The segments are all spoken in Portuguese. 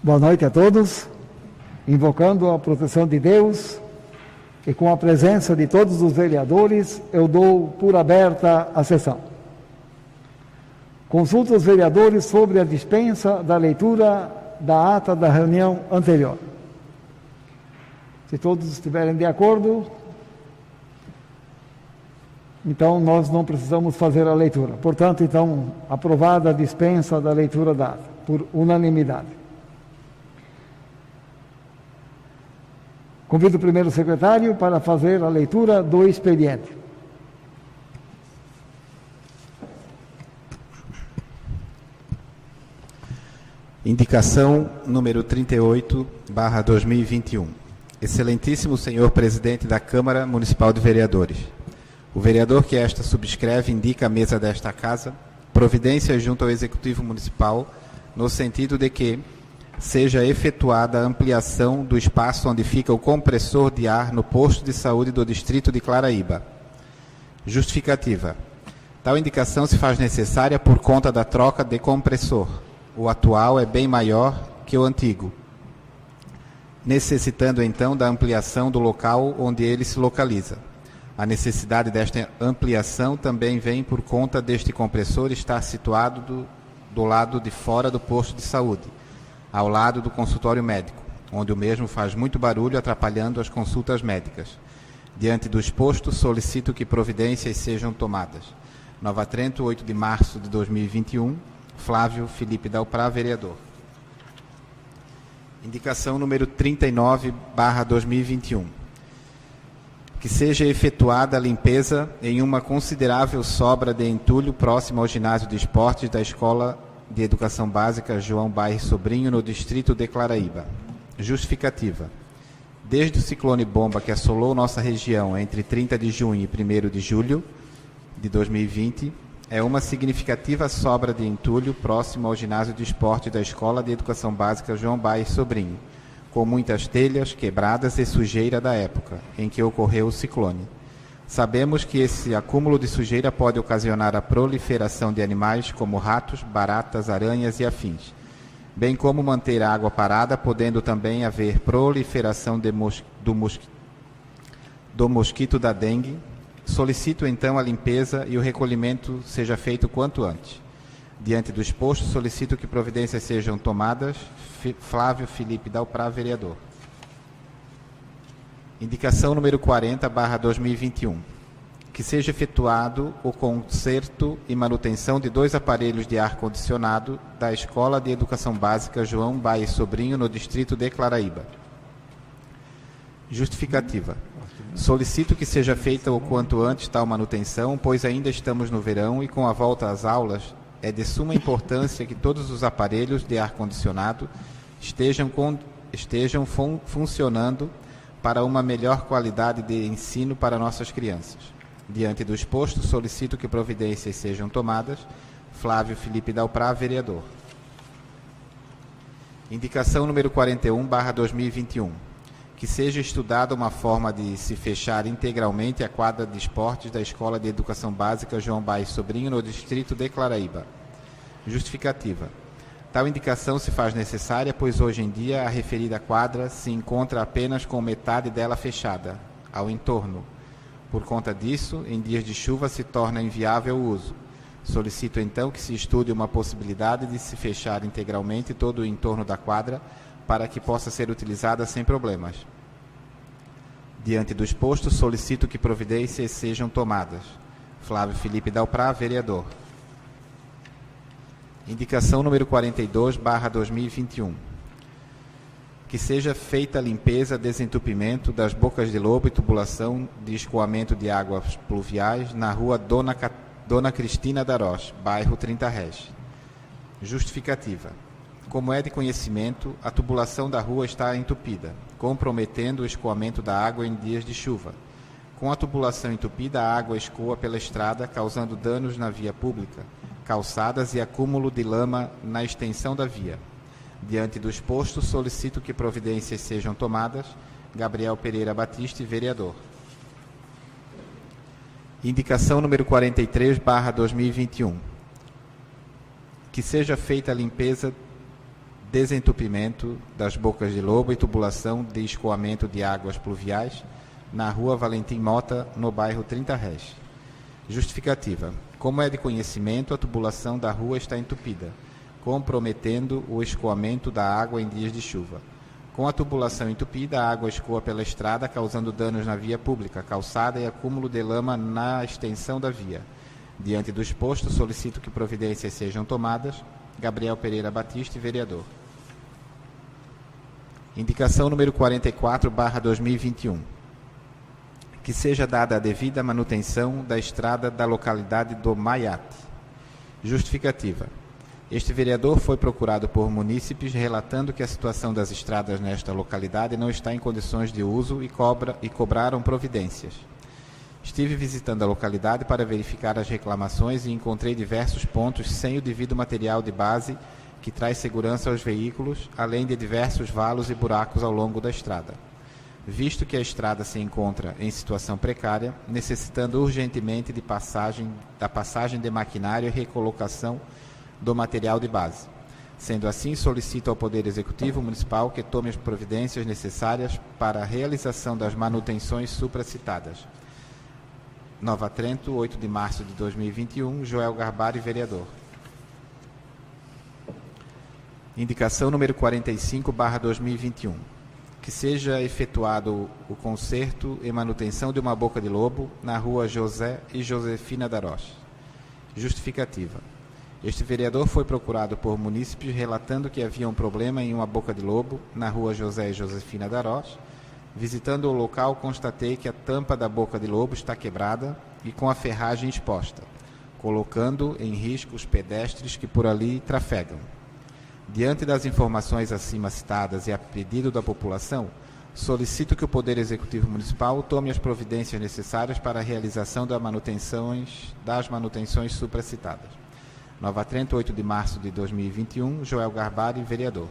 Boa noite a todos. Invocando a proteção de Deus e com a presença de todos os vereadores, eu dou por aberta a sessão. Consulto os vereadores sobre a dispensa da leitura da ata da reunião anterior. Se todos estiverem de acordo, então nós não precisamos fazer a leitura. Portanto, então, aprovada a dispensa da leitura da ata, por unanimidade. Convido o primeiro secretário para fazer a leitura do expediente. Indicação número 38/2021. Excelentíssimo senhor presidente da Câmara Municipal de Vereadores. O vereador que esta subscreve indica à mesa desta casa providências junto ao Executivo Municipal no sentido de que seja efetuada a ampliação do espaço onde fica o compressor de ar no posto de saúde do distrito de Claraíba. Justificativa. Tal indicação se faz necessária por conta da troca de compressor. O atual é bem maior que o antigo, necessitando então da ampliação do local onde ele se localiza. A necessidade desta ampliação também vem por conta deste compressor estar situado do lado de fora do posto de saúde, ao lado do consultório médico, onde o mesmo faz muito barulho, atrapalhando as consultas médicas. Diante do exposto, solicito que providências sejam tomadas. Nova Trento, 8 de março de 2021, Flávio Felipe Dalprá, vereador. Indicação número 39/2021. Que seja efetuada a limpeza em uma considerável sobra de entulho próximo ao ginásio de esportes da Escola de Educação Básica João Bairro Sobrinho, no distrito de Claraíba. Justificativa. Desde o ciclone bomba que assolou nossa região entre 30 de junho e 1º de julho de 2020, é uma significativa sobra de entulho próximo ao ginásio de esporte da Escola de Educação Básica João Bairro Sobrinho, com muitas telhas quebradas e sujeira da época em que ocorreu o ciclone. Sabemos que esse acúmulo de sujeira pode ocasionar a proliferação de animais como ratos, baratas, aranhas e afins, bem como manter a água parada, podendo também haver proliferação do mosquito da dengue. Solicito então a limpeza e o recolhimento seja feito quanto antes. Diante do exposto, solicito que providências sejam tomadas. Flávio Felipe Dalprá, vereador. Indicação número 40/2021. Que seja efetuado o conserto e manutenção de 2 aparelhos de ar-condicionado da Escola de Educação Básica João Bairro Sobrinho, no distrito de Claraíba. Justificativa. Solicito que seja feita o quanto antes tal manutenção, pois ainda estamos no verão e com a volta às aulas é de suma importância que todos os aparelhos de ar-condicionado estejam funcionando para uma melhor qualidade de ensino para nossas crianças. Diante do exposto, solicito que providências sejam tomadas. Flávio Felipe Dalprá, vereador. Indicação número 41/2021. Que seja estudada uma forma de se fechar integralmente a quadra de esportes da Escola de Educação Básica João Bairro Sobrinho, no distrito de Claraíba. Justificativa. Tal indicação se faz necessária, pois hoje em dia a referida quadra se encontra apenas com metade dela fechada, ao entorno. Por conta disso, em dias de chuva se torna inviável o uso. Solicito então que se estude uma possibilidade de se fechar integralmente todo o entorno da quadra, para que possa ser utilizada sem problemas. Diante do exposto, solicito que providências sejam tomadas. Flávio Felipe Dalprá, vereador. Indicação número 42/2021. Que seja feita a limpeza, desentupimento das bocas de lobo e tubulação de escoamento de águas pluviais na rua Dona Cristina Darós, bairro 30 Rés. Justificativa. Como é de conhecimento, a tubulação da rua está entupida, comprometendo o escoamento da água em dias de chuva. Com a tubulação entupida, a água escoa pela estrada, causando danos na via pública, calçadas e acúmulo de lama na extensão da via. Diante do exposto, solicito que providências sejam tomadas. Gabriel Pereira Batista, vereador. Indicação número 43/2021. Que seja feita a limpeza desentupimento das bocas de lobo e tubulação de escoamento de águas pluviais na rua Valentim Mota, no bairro 30 Rés. Justificativa. Como é de conhecimento, a tubulação da rua está entupida, comprometendo o escoamento da água em dias de chuva. Com a tubulação entupida, a água escoa pela estrada, causando danos na via pública, calçada e acúmulo de lama na extensão da via. Diante do exposto, solicito que providências sejam tomadas. Gabriel Pereira Batista, vereador. Indicação número 44/2021. Que seja dada a devida manutenção da estrada da localidade do Maiate. Justificativa. Este vereador foi procurado por munícipes relatando que a situação das estradas nesta localidade não está em condições de uso e cobraram providências. Estive visitando a localidade para verificar as reclamações e encontrei diversos pontos sem o devido material de base que traz segurança aos veículos, além de diversos valos e buracos ao longo da estrada. Visto que a estrada se encontra em situação precária, necessitando urgentemente da passagem de maquinário e recolocação do material de base. Sendo assim, solicito ao Poder Executivo Municipal que tome as providências necessárias para a realização das manutenções supracitadas. Nova Trento, 8 de março de 2021, Joel Garbari, vereador. Indicação número 45/2021. Que seja efetuado o conserto e manutenção de uma boca de lobo na rua José e Josefina Darós. Justificativa. Este vereador foi procurado por munícipes relatando que havia um problema em uma boca de lobo na rua José e Josefina Darós. Visitando o local, constatei que a tampa da boca de lobo está quebrada e com a ferragem exposta, colocando em risco os pedestres que por ali trafegam. Diante das informações acima citadas e a pedido da população, solicito que o Poder Executivo Municipal tome as providências necessárias para a realização das manutenções supracitadas. Nova Trento, 8 de março de 2021, Joel Garbari, vereador.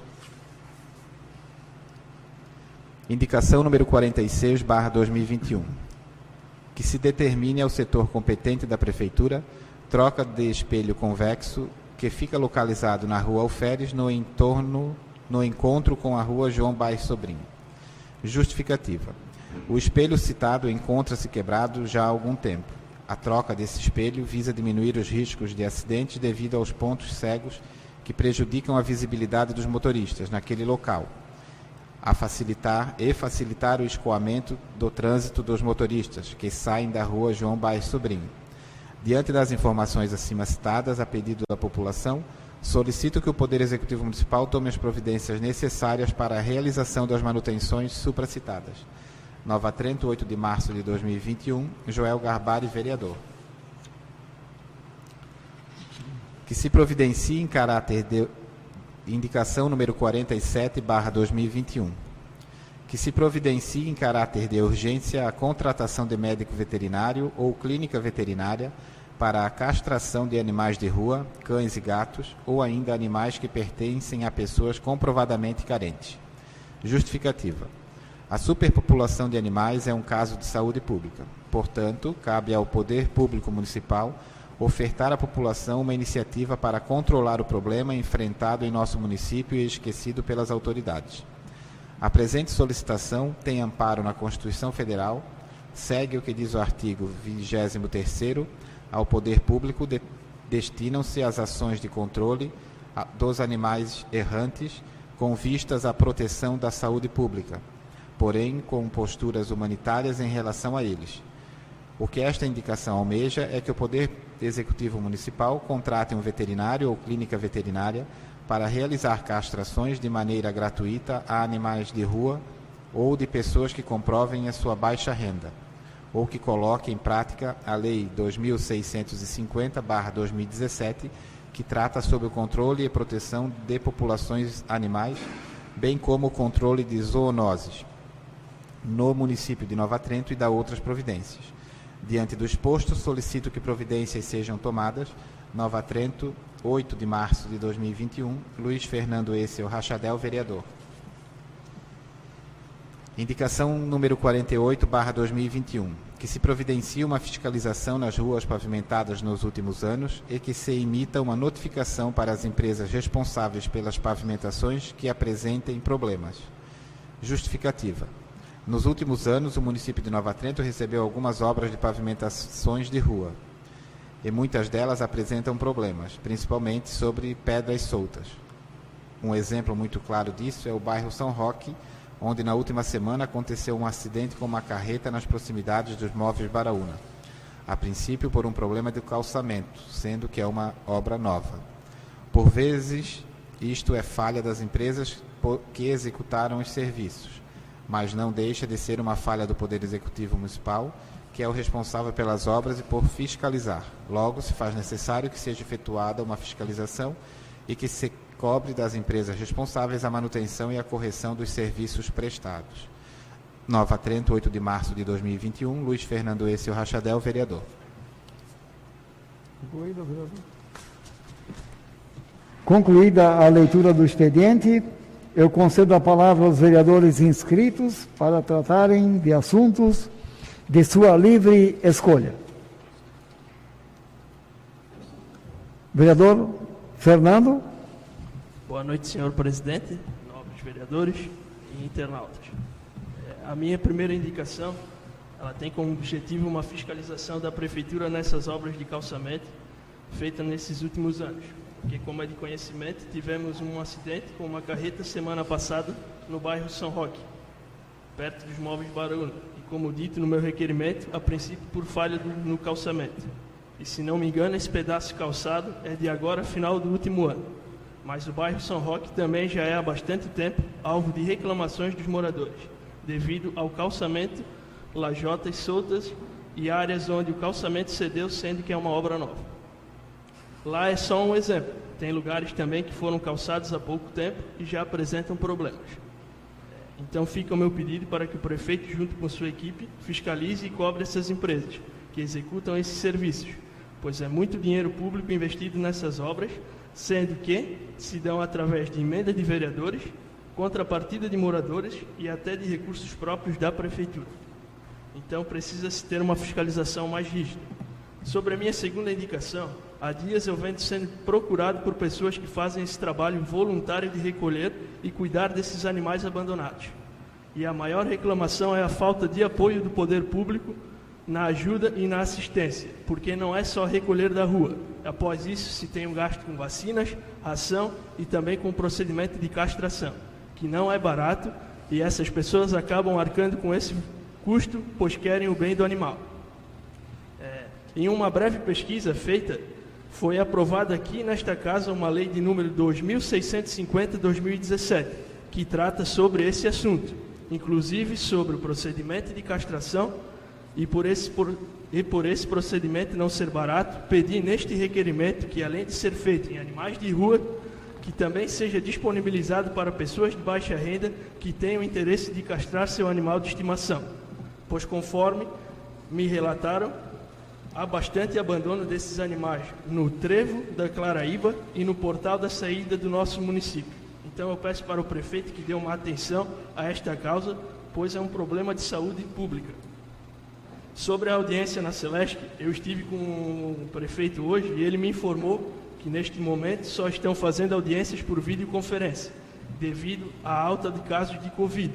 Indicação número 46/2021. Que se determine ao setor competente da Prefeitura troca de espelho convexo que fica localizado na rua Alferes, no encontro com a rua João Bairro Sobrinho. Justificativa. O espelho citado encontra-se quebrado já há algum tempo. A troca desse espelho visa diminuir os riscos de acidentes devido aos pontos cegos que prejudicam a visibilidade dos motoristas naquele local, facilitar o escoamento do trânsito dos motoristas que saem da rua João Bairro Sobrinho. Diante das informações acima citadas, a pedido da população, solicito que o Poder Executivo Municipal tome as providências necessárias para a realização das manutenções supracitadas. Nova Trento, 8 de março de 2021, Joel Garbari, vereador. Que se providencie em caráter de indicação número 47/2021. Que se providencie em caráter de urgência a contratação de médico veterinário ou clínica veterinária para a castração de animais de rua, cães e gatos, ou ainda animais que pertencem a pessoas comprovadamente carentes. Justificativa. A superpopulação de animais é um caso de saúde pública. Portanto, cabe ao Poder Público Municipal ofertar à população uma iniciativa para controlar o problema enfrentado em nosso município e esquecido pelas autoridades. A presente solicitação tem amparo na Constituição Federal, segue o que diz o artigo 23º, ao Poder Público destinam-se as ações de controle dos animais errantes com vistas à proteção da saúde pública, porém com posturas humanitárias em relação a eles. O que esta indicação almeja é que o Poder Executivo Municipal contrate um veterinário ou clínica veterinária para realizar castrações de maneira gratuita a animais de rua ou de pessoas que comprovem a sua baixa renda, ou que coloque em prática a Lei 2650/2017, que trata sobre o controle e proteção de populações animais, bem como o controle de zoonoses, no município de Nova Trento e da outras providências. Diante do exposto, solicito que providências sejam tomadas. Nova Trento, 8 de março de 2021, Luiz Fernando Essel Rachadel, vereador. Indicação número 48/2021. que se providencie uma fiscalização nas ruas pavimentadas nos últimos anos e que se emita uma notificação para as empresas responsáveis pelas pavimentações que apresentem problemas. Justificativa. Nos últimos anos, o município de Nova Trento recebeu algumas obras de pavimentações de rua, e muitas delas apresentam problemas, principalmente sobre pedras soltas. Um exemplo muito claro disso é o bairro São Roque, onde na última semana aconteceu um acidente com uma carreta nas proximidades dos Móveis Baraúna, a princípio por um problema de calçamento, sendo que é uma obra nova. Por vezes, isto é falha das empresas que executaram os serviços, mas não deixa de ser uma falha do Poder Executivo Municipal, que é o responsável pelas obras e por fiscalizar. Logo, se faz necessário que seja efetuada uma fiscalização e que se cobre das empresas responsáveis a manutenção e a correção dos serviços prestados. Nova Trento, 8 de março de 2021, Luiz Fernando Êcio Rachadel, vereador. Concluída a leitura do expediente, eu concedo a palavra aos vereadores inscritos para tratarem de assuntos de sua livre escolha. Vereador Fernando. Boa noite, senhor presidente, nobres vereadores e internautas. A minha primeira indicação, ela tem como objetivo uma fiscalização da prefeitura nessas obras de calçamento feitas nesses últimos anos. Porque, como é de conhecimento, tivemos um acidente com uma carreta semana passada no bairro São Roque, perto dos Móveis Baraúna. E, como dito no meu requerimento, a princípio por falha no calçamento. E, se não me engano, esse pedaço calçado é de agora, final do último ano. Mas o bairro São Roque também já é há bastante tempo alvo de reclamações dos moradores, devido ao calçamento, lajotas soltas e áreas onde o calçamento cedeu, sendo que é uma obra nova. Lá é só um exemplo. Tem lugares também que foram calçados há pouco tempo e já apresentam problemas. Então fica o meu pedido para que o prefeito, junto com sua equipe, fiscalize e cobre essas empresas que executam esses serviços, pois é muito dinheiro público investido nessas obras, sendo que se dão através de emenda de vereadores, contrapartida de moradores e até de recursos próprios da prefeitura. Então precisa-se ter uma fiscalização mais rígida. Sobre a minha segunda indicação, há dias eu venho sendo procurado por pessoas que fazem esse trabalho voluntário de recolher e cuidar desses animais abandonados. E a maior reclamação é a falta de apoio do poder público na ajuda e na assistência, porque não é só recolher da rua. Após isso, se tem um gasto com vacinas, ração e também com o procedimento de castração, que não é barato, e essas pessoas acabam arcando com esse custo, pois querem o bem do animal. Em uma breve pesquisa feita, foi aprovada aqui nesta casa uma lei de número 2650/2017, que trata sobre esse assunto, inclusive sobre o procedimento de castração, e por esse procedimento não ser barato, pedi neste requerimento que, além de ser feito em animais de rua, que também seja disponibilizado para pessoas de baixa renda que tenham interesse de castrar seu animal de estimação, pois, conforme me relataram, há bastante abandono desses animais no trevo da Claraíba e no portal da saída do nosso município. Então eu peço para o prefeito que dê uma atenção a esta causa, pois é um problema de saúde pública. Sobre a audiência na Celesc, eu estive com o prefeito hoje e ele me informou que neste momento só estão fazendo audiências por videoconferência, devido à alta de casos de Covid.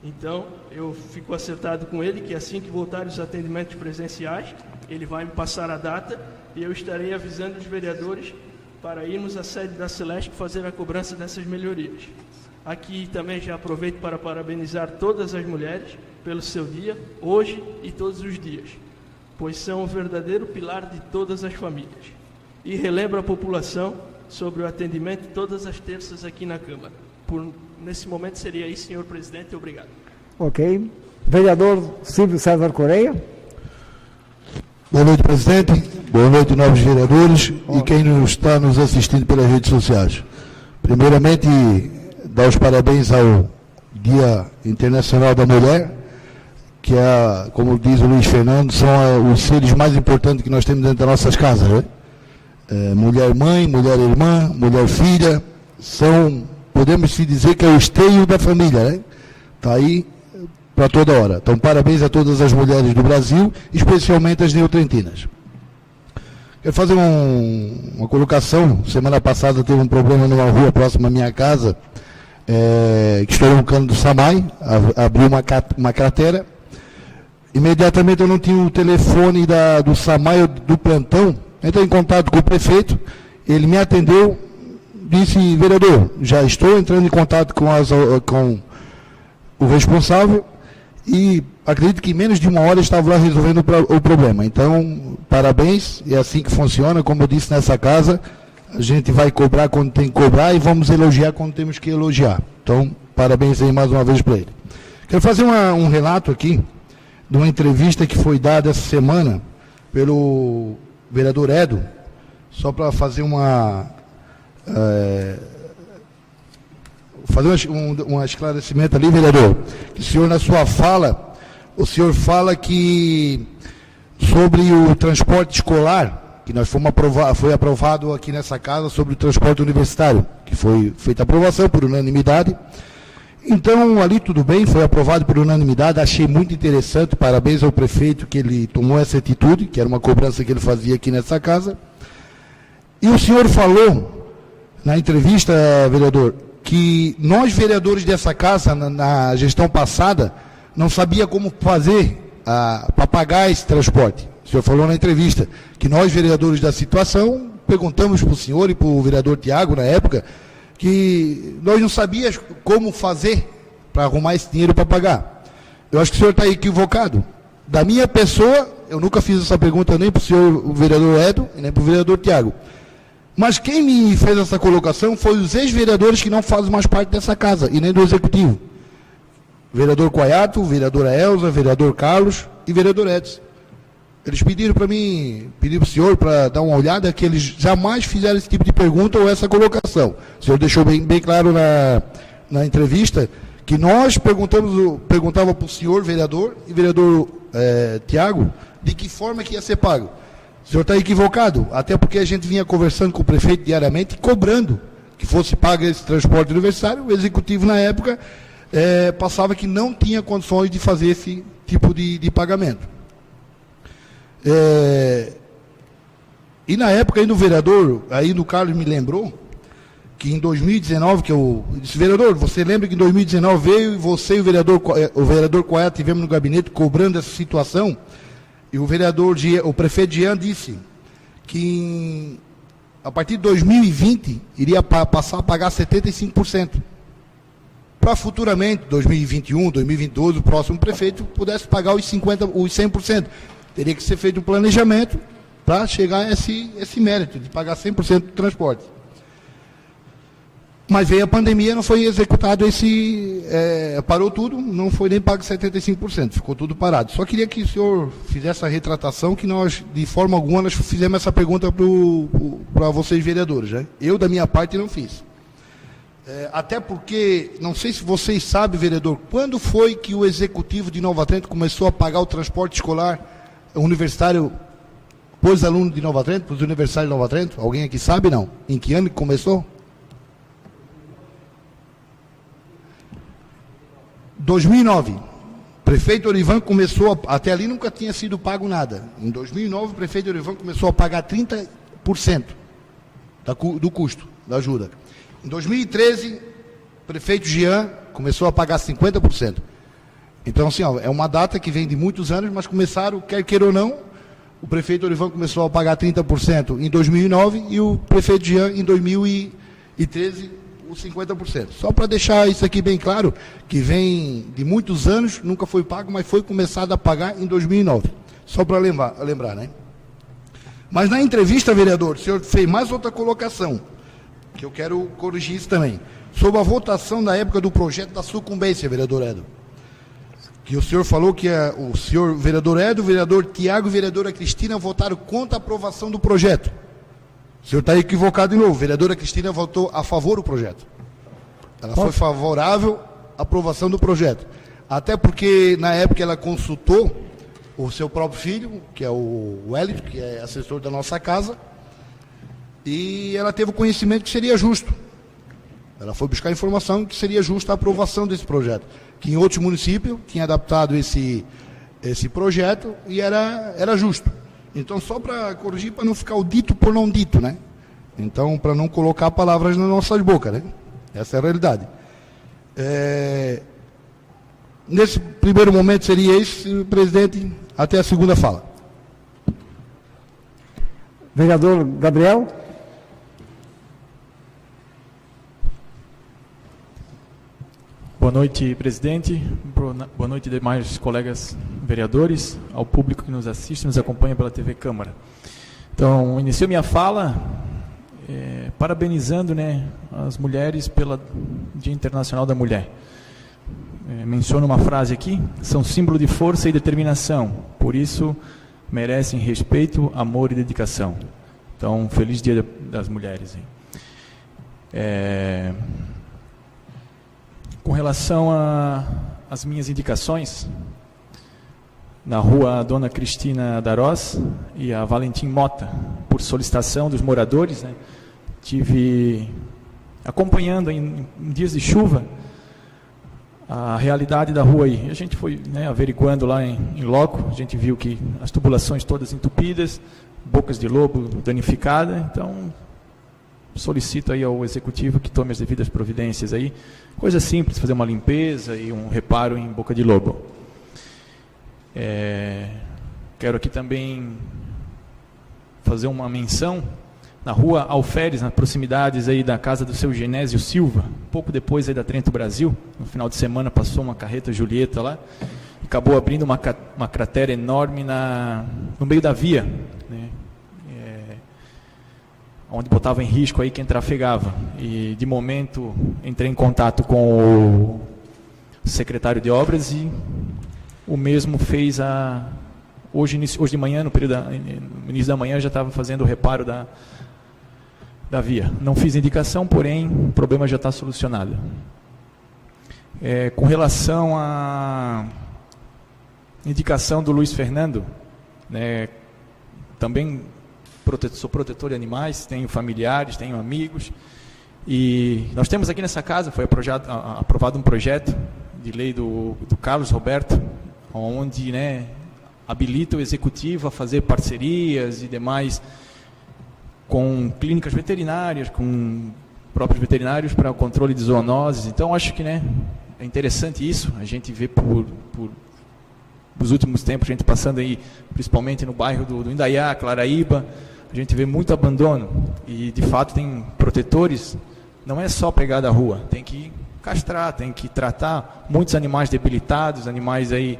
Então, eu fico acertado com ele que assim que voltarem os atendimentos presenciais, ele vai me passar a data e eu estarei avisando os vereadores para irmos à sede da Celesc fazer a cobrança dessas melhorias. Aqui também já aproveito para parabenizar todas as mulheres pelo seu dia, hoje e todos os dias, pois são o verdadeiro pilar de todas as famílias. E relembro a população sobre o atendimento todas as terças aqui na Câmara. Nesse momento seria isso, senhor presidente. Obrigado. Ok. Vereador Silvio César Correia. Boa noite, presidente. Boa noite, novos vereadores e quem está nos assistindo pelas redes sociais. Primeiramente, dar os parabéns ao Dia Internacional da Mulher, que é, como diz o Luiz Fernando, são os seres mais importantes que nós temos dentro das nossas casas, né? Mulher mãe, mulher irmã, mulher filha, podemos se dizer que é o esteio da família, né? Está aí para toda hora. Então, parabéns a todas as mulheres do Brasil, especialmente as neotrentinas. Quero fazer uma colocação. Semana passada teve um problema numa rua próxima à minha casa, que estourou um cano do SAMAI, abriu uma cratera. Imediatamente eu não tinha o telefone do SAMAI do plantão, entrei em contato com o prefeito, ele me atendeu, disse: vereador, já estou entrando em contato com o responsável e acredito que em menos de uma hora estava lá resolvendo o problema. Então, parabéns, é assim que funciona. Como eu disse nessa casa, a gente vai cobrar quando tem que cobrar e vamos elogiar quando temos que elogiar. Então, parabéns aí mais uma vez para ele. Quero fazer um relato aqui de uma entrevista que foi dada essa semana pelo vereador Edo, só para fazer um esclarecimento ali, vereador. O senhor, na sua fala, o senhor fala que sobre o transporte escolar, que nós foi aprovado aqui nessa casa sobre o transporte universitário, que foi feita a aprovação por unanimidade. Então, ali tudo bem, foi aprovado por unanimidade, achei muito interessante, parabéns ao prefeito que ele tomou essa atitude, que era uma cobrança que ele fazia aqui nessa casa. E o senhor falou, na entrevista, vereador, que nós, vereadores dessa casa, na gestão passada, não sabia como fazer para pagar esse transporte. O senhor falou na entrevista que nós, vereadores da situação, perguntamos para o senhor e para o vereador Tiago, na época, que nós não sabíamos como fazer para arrumar esse dinheiro para pagar. Eu acho que o senhor está equivocado. Da minha pessoa, eu nunca fiz essa pergunta nem para o senhor, o vereador Edo, e nem para o vereador Tiago. Mas quem me fez essa colocação foi os ex-vereadores que não fazem mais parte dessa casa, e nem do executivo. Vereador Coiato, vereadora Elza, vereador Carlos e vereador Edson. Eles pediram para mim, pediram para o senhor para dar uma olhada, que eles jamais fizeram esse tipo de pergunta ou essa colocação. O senhor deixou bem claro na entrevista que nós perguntava para o senhor vereador e vereador Tiago de que forma que ia ser pago. O senhor está equivocado, até porque a gente vinha conversando com o prefeito diariamente, cobrando que fosse pago esse transporte universitário. O executivo, na época, passava que não tinha condições de fazer esse tipo de pagamento. E na época ainda o vereador, aí o Carlos me lembrou, que em 2019, que eu disse: vereador, você lembra que em 2019 veio e você e o vereador Coiato tivemos no gabinete cobrando essa situação, e o prefeito Jean disse que a partir de 2020 iria passar a pagar 75%. Para futuramente, 2021, 2022, o próximo prefeito pudesse pagar os 100%. Teria que ser feito um planejamento para chegar a esse mérito de pagar 100% do transporte. Mas veio a pandemia, não foi executado parou tudo, não foi nem pago 75%, ficou tudo parado. Só queria que o senhor fizesse a retratação, que nós, de forma alguma, nós fizemos essa pergunta para vocês, vereadores, né? Eu, da minha parte, não fiz. Até porque, não sei se vocês sabem, vereador, quando foi que o executivo de Nova Trento começou a pagar o transporte escolar universitário para os alunos de Nova Trento, para os universitários de Nova Trento? Alguém aqui sabe, não? Em que ano que começou? 2009. Prefeito Orivan começou, até ali nunca tinha sido pago nada. Em 2009, o prefeito Orivan começou a pagar 30% do custo da ajuda. Em 2013, o prefeito Jean começou a pagar 50%. Então, assim, é uma data que vem de muitos anos, mas começaram, quer queira ou não, o prefeito Orivan começou a pagar 30% em 2009 e o prefeito Jean, em 2013, os 50%. Só para deixar isso aqui bem claro, que vem de muitos anos, nunca foi pago, mas foi começado a pagar em 2009. Só para lembrar, né? Mas na entrevista, vereador, o senhor fez mais outra colocação, que eu quero corrigir isso também, sobre a votação da época do projeto da sucumbência, vereador Edo. Que o senhor falou que o senhor vereador Edo, o vereador Tiago e a vereadora Cristina votaram contra a aprovação do projeto. O senhor está equivocado de novo. A vereadora Cristina votou a favor do projeto. Ela foi favorável à aprovação do projeto. Até porque, na época, ela consultou o seu próprio filho, que é o Wellington, que é assessor da nossa casa, e ela teve o conhecimento que seria justo. Ela foi buscar informação que seria justa a aprovação desse projeto, que em outros municípios tinha adaptado esse projeto e era justo. Então, só para corrigir, para não ficar o dito por não dito, né? Então, para não colocar palavras nas nossas bocas, né? Essa é a realidade. Nesse primeiro momento seria isso, presidente, até a segunda fala. Vereador Gabriel. Boa noite, presidente. Boa noite, demais colegas vereadores, ao público que nos assiste, nos acompanha pela TV Câmara. Então, inicio minha fala parabenizando, né, as mulheres pelo Dia Internacional da Mulher. Menciono uma frase aqui: são símbolo de força e determinação, por isso merecem respeito, amor e dedicação. Então, feliz Dia das Mulheres. Com relação às minhas indicações, na rua Dona Cristina Darós e a Valentim Mota, por solicitação dos moradores, né, tive acompanhando em dias de chuva a realidade da rua aí. A gente foi, né, averiguando lá em loco, a gente viu que as tubulações todas entupidas, bocas de lobo danificadas, então solicito aí ao executivo que tome as devidas providências aí. Coisa simples, fazer uma limpeza e um reparo em boca de lobo. Quero aqui também fazer uma menção na rua Alferes, nas proximidades aí da casa do seu Genésio Silva, pouco depois aí da Trento Brasil. No final de semana passou uma carreta Julieta lá e acabou abrindo uma cratera enorme no meio da via, né? Onde botava em risco aí quem trafegava. E de momento entrei em contato com o secretário de obras e o mesmo fez hoje de manhã, no início da manhã, já estava fazendo o reparo da via. Não fiz indicação, porém o problema já está solucionado. Com relação à indicação do Luiz Fernando, né, também sou protetor de animais, tenho familiares, tenho amigos, e nós temos aqui nessa casa, foi aprovado um projeto de lei do Carlos Roberto, onde, né, habilita o executivo a fazer parcerias e demais com clínicas veterinárias, com próprios veterinários para o controle de zoonoses. Então, acho que, né, é interessante isso. A gente vê por nos últimos tempos, a gente passando aí, principalmente no bairro do Indaiá, Claraíba, a gente vê muito abandono e, de fato, tem protetores. Não é só pegar da rua, tem que castrar, tem que tratar muitos animais debilitados, animais aí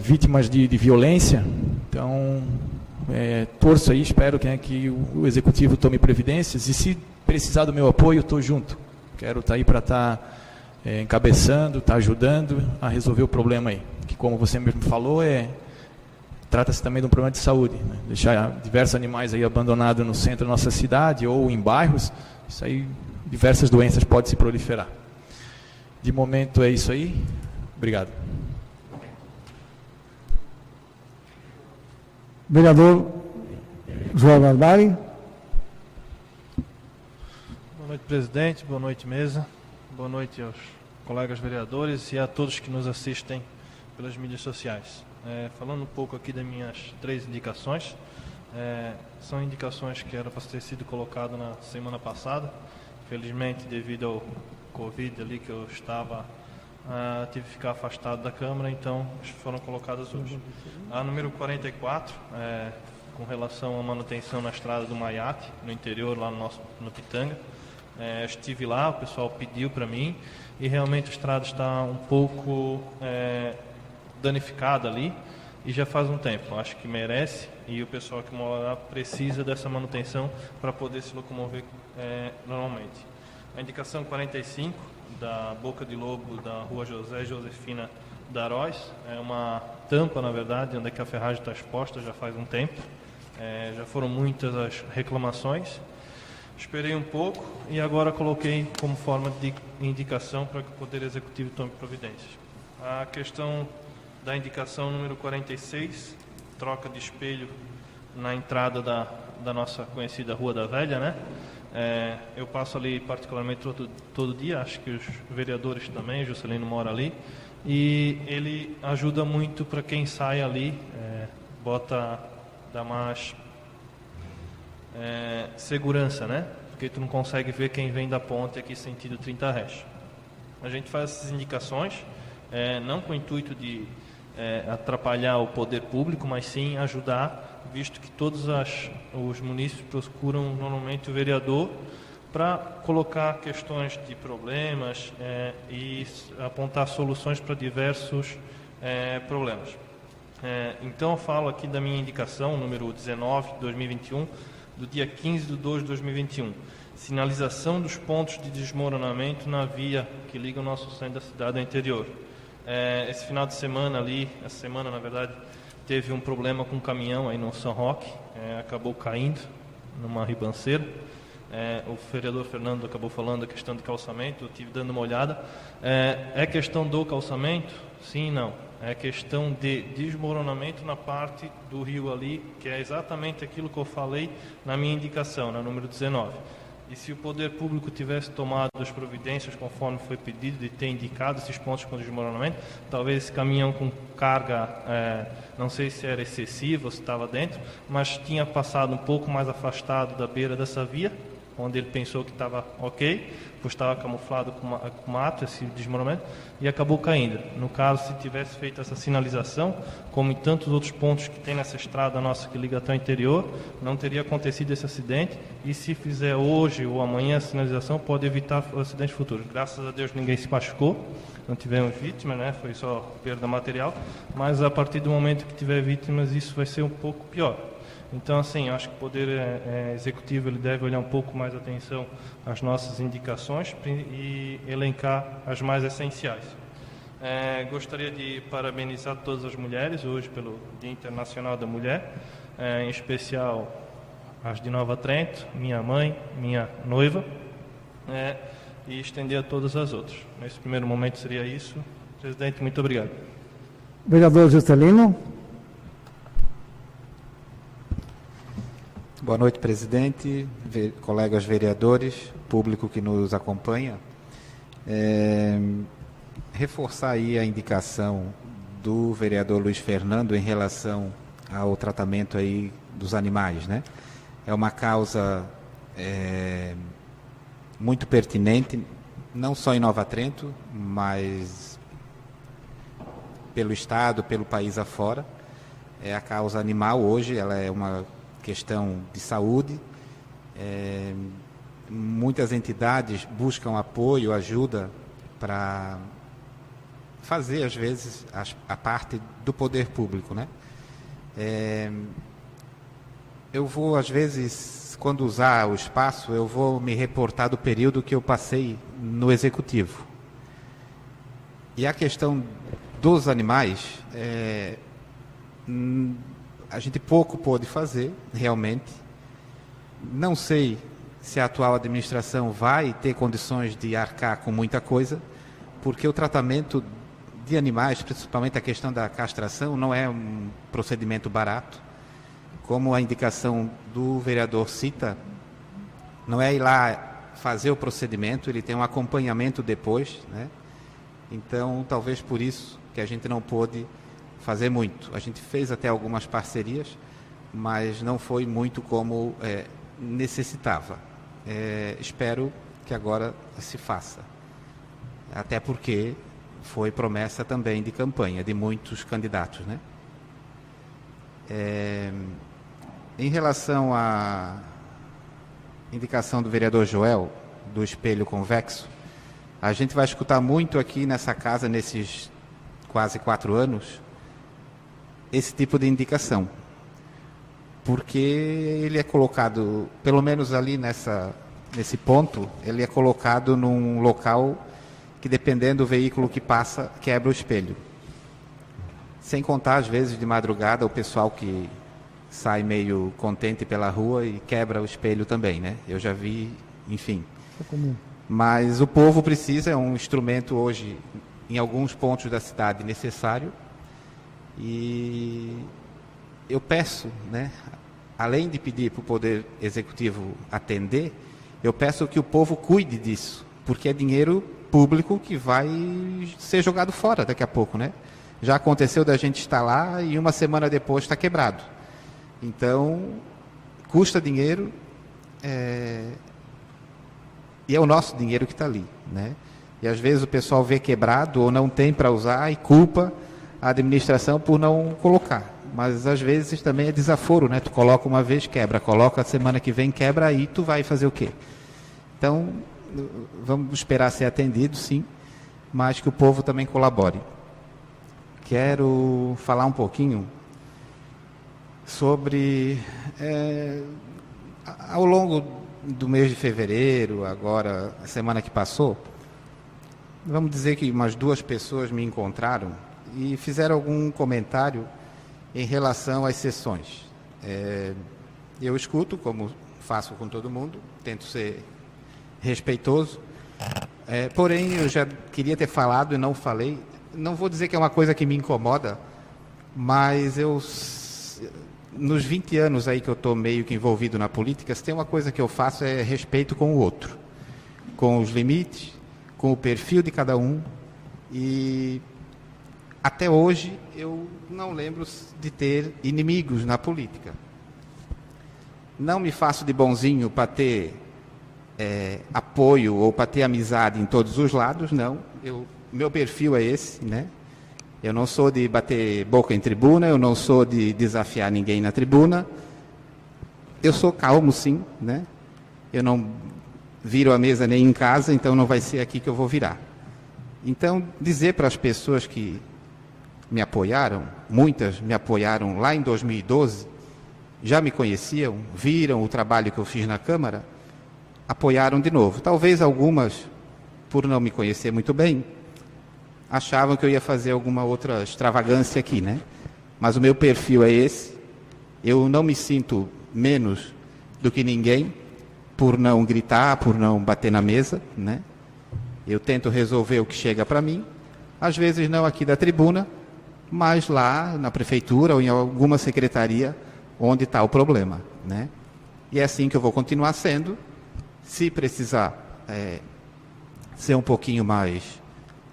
vítimas de violência. Então, torço aí, espero que o executivo tome providências, e se precisar do meu apoio, estou junto. Quero estar aí para estar encabeçando, estar ajudando a resolver o problema aí, que, como você mesmo falou, trata-se também de um problema de saúde, né? Deixar diversos animais aí abandonados no centro da nossa cidade ou em bairros, isso aí, diversas doenças podem se proliferar. De momento é isso aí. Obrigado. Vereador João Barbari. Boa noite, presidente. Boa noite, mesa. Boa noite aos colegas vereadores e a todos que nos assistem pelas mídias sociais. Falando um pouco aqui das minhas 3 indicações, são indicações que eram para ter sido colocado na semana passada. Infelizmente, devido ao Covid ali que eu estava, tive que ficar afastado da Câmara, então foram colocadas hoje. A número 44, com relação à manutenção na estrada do Maiate, no interior, lá no Pitanga. Estive lá, o pessoal pediu para mim, e realmente a estrada está um pouco danificada ali, e já faz um tempo. Acho que merece, e o pessoal que mora lá precisa dessa manutenção para poder se locomover normalmente. A indicação 45, da Boca de Lobo da rua José Josefina Darós, é uma tampa, na verdade, onde é que a ferragem está exposta já faz um tempo. Já foram muitas as reclamações. Esperei um pouco e agora coloquei como forma de indicação para que o Poder Executivo tome providências. A questão da indicação número 46, troca de espelho na entrada da nossa conhecida Rua da Velha, né? Eu passo ali particularmente todo dia, acho que os vereadores também, Juscelino mora ali, e ele ajuda muito para quem sai ali, dá mais segurança, né? Porque tu não consegue ver quem vem da ponte aqui sentido 30 Rés. A gente faz essas indicações, não com o intuito de atrapalhar o poder público, mas sim ajudar, visto que todos os munícipes procuram normalmente o vereador para colocar questões de problemas e apontar soluções para diversos problemas. Então eu falo aqui da minha indicação, número 19 de 2021, do dia 15 de 2 de 2021. Sinalização dos pontos de desmoronamento na via que liga o nosso centro da cidade ao interior. Esse final de semana ali, essa semana na verdade, teve um problema com um caminhão aí no São Roque, acabou caindo numa ribanceira. O vereador Fernando acabou falando a questão de calçamento, eu estive dando uma olhada. É questão do calçamento? Sim e não. É questão de desmoronamento na parte do rio ali, que é exatamente aquilo que eu falei na minha indicação, na número 19. E se o poder público tivesse tomado as providências conforme foi pedido de ter indicado esses pontos com desmoronamento, talvez esse caminhão com carga, não sei se era excessiva ou se estava dentro, mas tinha passado um pouco mais afastado da beira dessa via, onde ele pensou que estava ok, pois estava camuflado com mato, esse desmoronamento, e acabou caindo. No caso, se tivesse feito essa sinalização, como em tantos outros pontos que tem nessa estrada nossa que liga até o interior, não teria acontecido esse acidente, e se fizer hoje ou amanhã a sinalização, pode evitar acidentes futuros. Graças a Deus ninguém se machucou, não tivemos vítimas, né? Foi só perda material, mas a partir do momento que tiver vítimas, isso vai ser um pouco pior. Então, assim, eu acho que o Poder Executivo ele deve olhar um pouco mais atenção às nossas indicações e elencar as mais essenciais. Gostaria de parabenizar todas as mulheres hoje pelo Dia Internacional da Mulher, em especial as de Nova Trento, minha mãe, minha noiva, e estender a todas as outras. Nesse primeiro momento seria isso. Presidente, muito obrigado. Vereador Juscelino. Boa noite, presidente, colegas vereadores, público que nos acompanha. Reforçar aí a indicação do vereador Luiz Fernando em relação ao tratamento aí dos animais, né? É uma causa muito pertinente, não só em Nova Trento, mas pelo estado, pelo país afora. A causa animal hoje, ela é uma questão de saúde. Muitas entidades buscam apoio, ajuda para fazer, às vezes, a parte do poder público, né? Eu vou, às vezes, quando usar o espaço, eu vou me reportar do período que eu passei no Executivo. E a questão dos animais, a gente pouco pôde fazer, realmente. Não sei se a atual administração vai ter condições de arcar com muita coisa, porque o tratamento de animais, principalmente a questão da castração, não é um procedimento barato. Como a indicação do vereador cita, não é ir lá fazer o procedimento, ele tem um acompanhamento depois, né? Então, talvez por isso que a gente não pôde fazer muito. A gente fez até algumas parcerias, mas não foi muito como necessitava. Espero que agora se faça. Até porque foi promessa também de campanha de muitos candidatos, né? Em relação à indicação do vereador Joel, do espelho convexo, a gente vai escutar muito aqui nessa casa, nesses quase 4 anos, esse tipo de indicação, porque ele é colocado, pelo menos ali nesse ponto, ele é colocado num local que, dependendo do veículo que passa, quebra o espelho. Sem contar, às vezes, de madrugada, o pessoal que sai meio contente pela rua e quebra o espelho também, né? Eu já vi, enfim. É comum. Mas o povo precisa, é um instrumento hoje, em alguns pontos da cidade, necessário. E eu peço, né, além de pedir para o Poder Executivo atender, Eu peço que o povo cuide disso, porque é dinheiro público que vai ser jogado fora daqui a pouco, né? Já aconteceu da gente estar lá e uma semana depois está quebrado. Então, custa dinheiro, e é o nosso dinheiro que está ali, né? E às vezes o pessoal vê quebrado ou não tem para usar e culpa a administração por não colocar. Mas às vezes também é desaforo, né? Tu coloca uma vez, quebra, coloca a semana que vem, quebra, aí tu vai fazer o quê? Então, vamos esperar ser atendido, sim, mas que o povo também colabore. Quero falar um pouquinho sobre, ao longo do mês de fevereiro, agora, a semana que passou, vamos dizer que umas 2 pessoas me encontraram e fizeram algum comentário em relação às sessões. Eu escuto, como faço com todo mundo, tento ser respeitoso, porém eu já queria ter falado e não falei. Não vou dizer que é uma coisa que me incomoda, mas nos 20 anos aí que eu estou meio que envolvido na política, se tem uma coisa que eu faço é respeito com o outro, com os limites, com o perfil de cada um, e até hoje eu não lembro de ter inimigos na política. Não me faço de bonzinho para ter apoio ou para ter amizade em todos os lados, não. Meu perfil é esse, né? Eu não sou de bater boca em tribuna, eu não sou de desafiar ninguém na tribuna. Eu sou calmo, sim, né? Eu não viro a mesa nem em casa, então não vai ser aqui que eu vou virar. Então, dizer para as pessoas que me apoiaram, muitas me apoiaram lá em 2012, já me conheciam, viram o trabalho que eu fiz na Câmara, apoiaram de novo. Talvez algumas, por não me conhecer muito bem, achavam que eu ia fazer alguma outra extravagância aqui, né? Mas o meu perfil é esse. Eu não me sinto menos do que ninguém por não gritar, por não bater na mesa, né? Eu tento resolver o que chega para mim, às vezes não aqui da tribuna, mas lá na prefeitura ou em alguma secretaria onde está o problema, né? E é assim que eu vou continuar sendo. Se precisar ser um pouquinho mais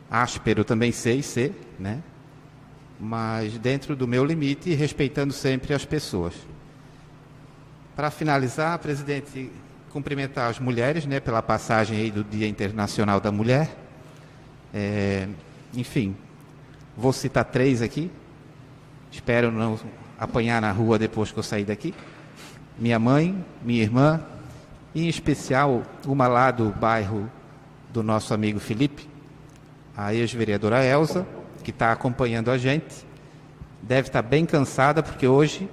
áspero, também sei ser, né? Mas dentro do meu limite e respeitando sempre as pessoas. Para finalizar, presidente, cumprimentar as mulheres, né, pela passagem aí do Dia Internacional da Mulher. Enfim, vou citar 3 aqui. Espero não apanhar na rua depois que eu sair daqui. Minha mãe, minha irmã, e em especial uma lá do bairro do nosso amigo Felipe, a ex-vereadora Elza, que está acompanhando a gente. Deve estar bem cansada, porque hoje,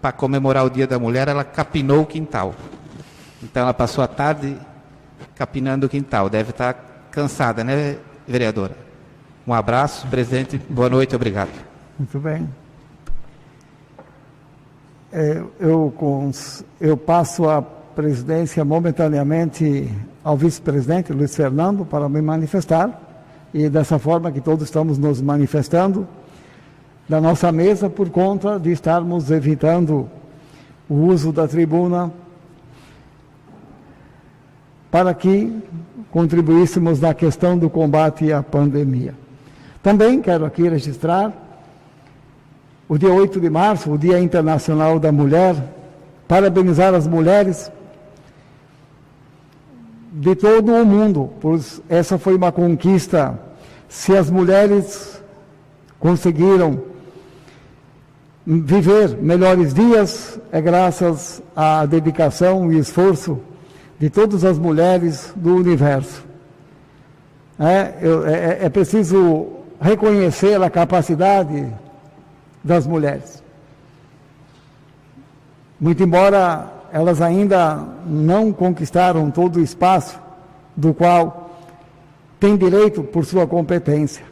para comemorar o Dia da Mulher, ela capinou o quintal. Então, ela passou a tarde capinando o quintal. Deve estar cansada, né, vereadora? Um abraço, presidente. Boa noite, obrigado. Muito bem. Eu passo a presidência momentaneamente ao vice-presidente Luiz Fernando para me manifestar, e dessa forma que todos estamos nos manifestando da nossa mesa por conta de estarmos evitando o uso da tribuna para que contribuíssemos na questão do combate à pandemia. Também quero aqui registrar o dia 8 de março, o Dia Internacional da Mulher, parabenizar as mulheres de todo o mundo, pois essa foi uma conquista. Se as mulheres conseguiram viver melhores dias, é graças à dedicação e esforço de todas as mulheres do universo. É preciso reconhecer a capacidade das mulheres. Muito embora elas ainda não conquistaram todo o espaço do qual têm direito por sua competência.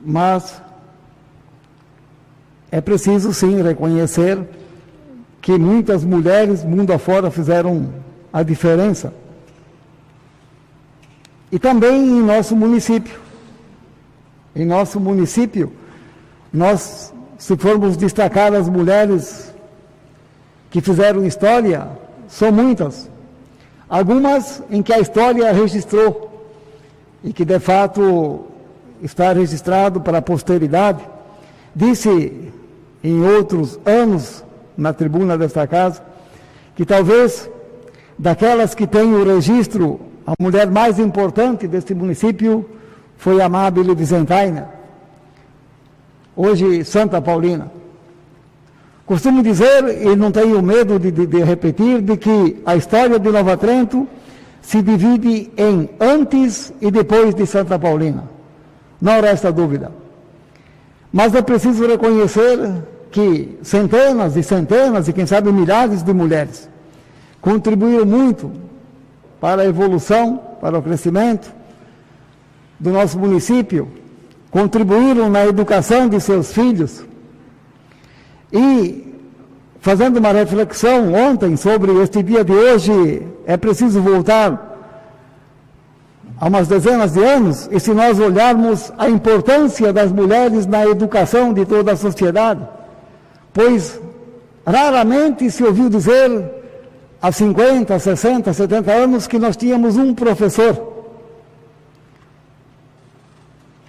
Mas é preciso sim reconhecer que muitas mulheres mundo afora fizeram a diferença. E também em nosso município. Em nosso município, nós, se formos destacar as mulheres que fizeram história são muitas. Algumas em que a história registrou e que, de fato, está registrado para a posteridade. Disse em outros anos, na tribuna desta casa, que talvez daquelas que têm o registro, a mulher mais importante deste município foi a Amábile Vicentaina, hoje Santa Paulina. Costumo dizer, e não tenho medo de repetir, de que a história de Nova Trento se divide em antes e depois de Santa Paulina. Não resta dúvida. Mas é preciso reconhecer que centenas e centenas, e quem sabe milhares de mulheres contribuíram muito para a evolução, para o crescimento do nosso município, contribuíram na educação de seus filhos. E, fazendo uma reflexão ontem sobre este dia de hoje, é preciso voltar há umas dezenas de anos, e se nós olharmos a importância das mulheres na educação de toda a sociedade, pois raramente se ouviu dizer, há 50, 60, 70 anos, que nós tínhamos um professor.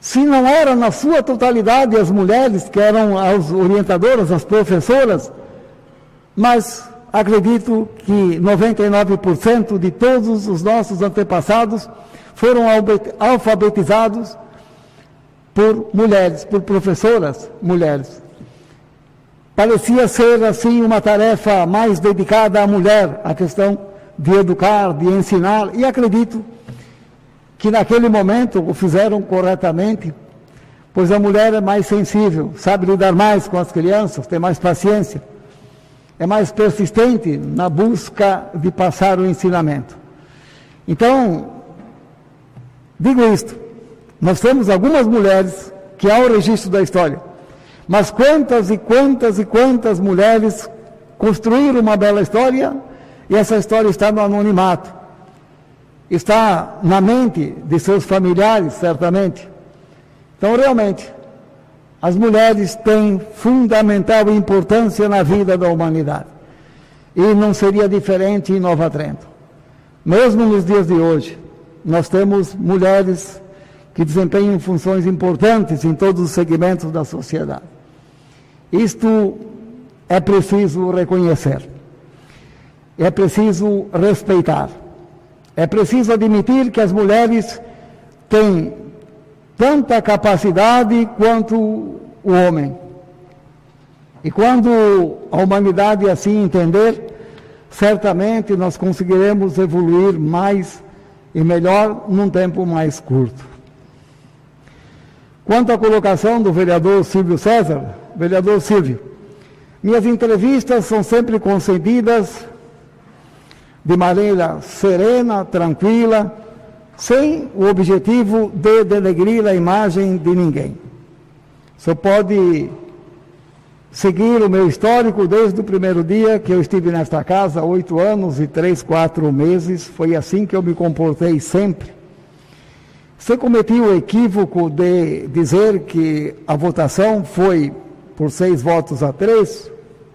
Se não eram na sua totalidade as mulheres que eram as orientadoras, as professoras, mas acredito que 99% de todos os nossos antepassados foram alfabetizados por mulheres, por professoras mulheres. Parecia ser, assim, uma tarefa mais dedicada à mulher, a questão de educar, de ensinar, e acredito que naquele momento o fizeram corretamente, pois a mulher é mais sensível, sabe lidar mais com as crianças, tem mais paciência, é mais persistente na busca de passar o ensinamento. Então, digo isto, nós temos algumas mulheres que há o registro da história, mas quantas e quantas e quantas mulheres construíram uma bela história, e essa história está no anonimato, está na mente de seus familiares, certamente. Então, realmente, as mulheres têm fundamental importância na vida da humanidade. E não seria diferente em Nova Trento. Mesmo nos dias de hoje, nós temos mulheres que desempenham funções importantes em todos os segmentos da sociedade. Isto é preciso reconhecer. É preciso respeitar. É preciso admitir que as mulheres têm tanta capacidade quanto o homem. E quando a humanidade assim entender, certamente nós conseguiremos evoluir mais e melhor num tempo mais curto. Quanto à colocação do vereador Silvio César, vereador Silvio, minhas entrevistas são sempre concedidas de maneira serena, tranquila, sem o objetivo de denegrir a imagem de ninguém. Só pode seguir o meu histórico desde o primeiro dia que eu estive nesta casa, 8 anos e 3, 4 meses, foi assim que eu me comportei sempre. Se cometi o equívoco de dizer que a votação foi por 6 votos a 3,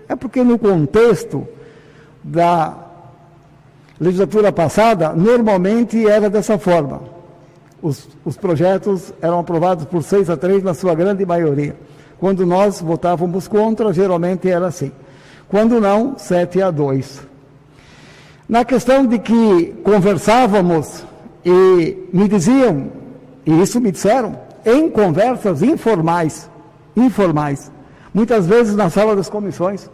é porque no contexto da legislatura passada, normalmente era dessa forma. Os projetos eram aprovados por 6 a 3 na sua grande maioria. Quando nós votávamos contra, geralmente era assim. Quando não, 7 a 2. Na questão de que conversávamos e me diziam, e isso me disseram, em conversas informais, muitas vezes na sala das comissões,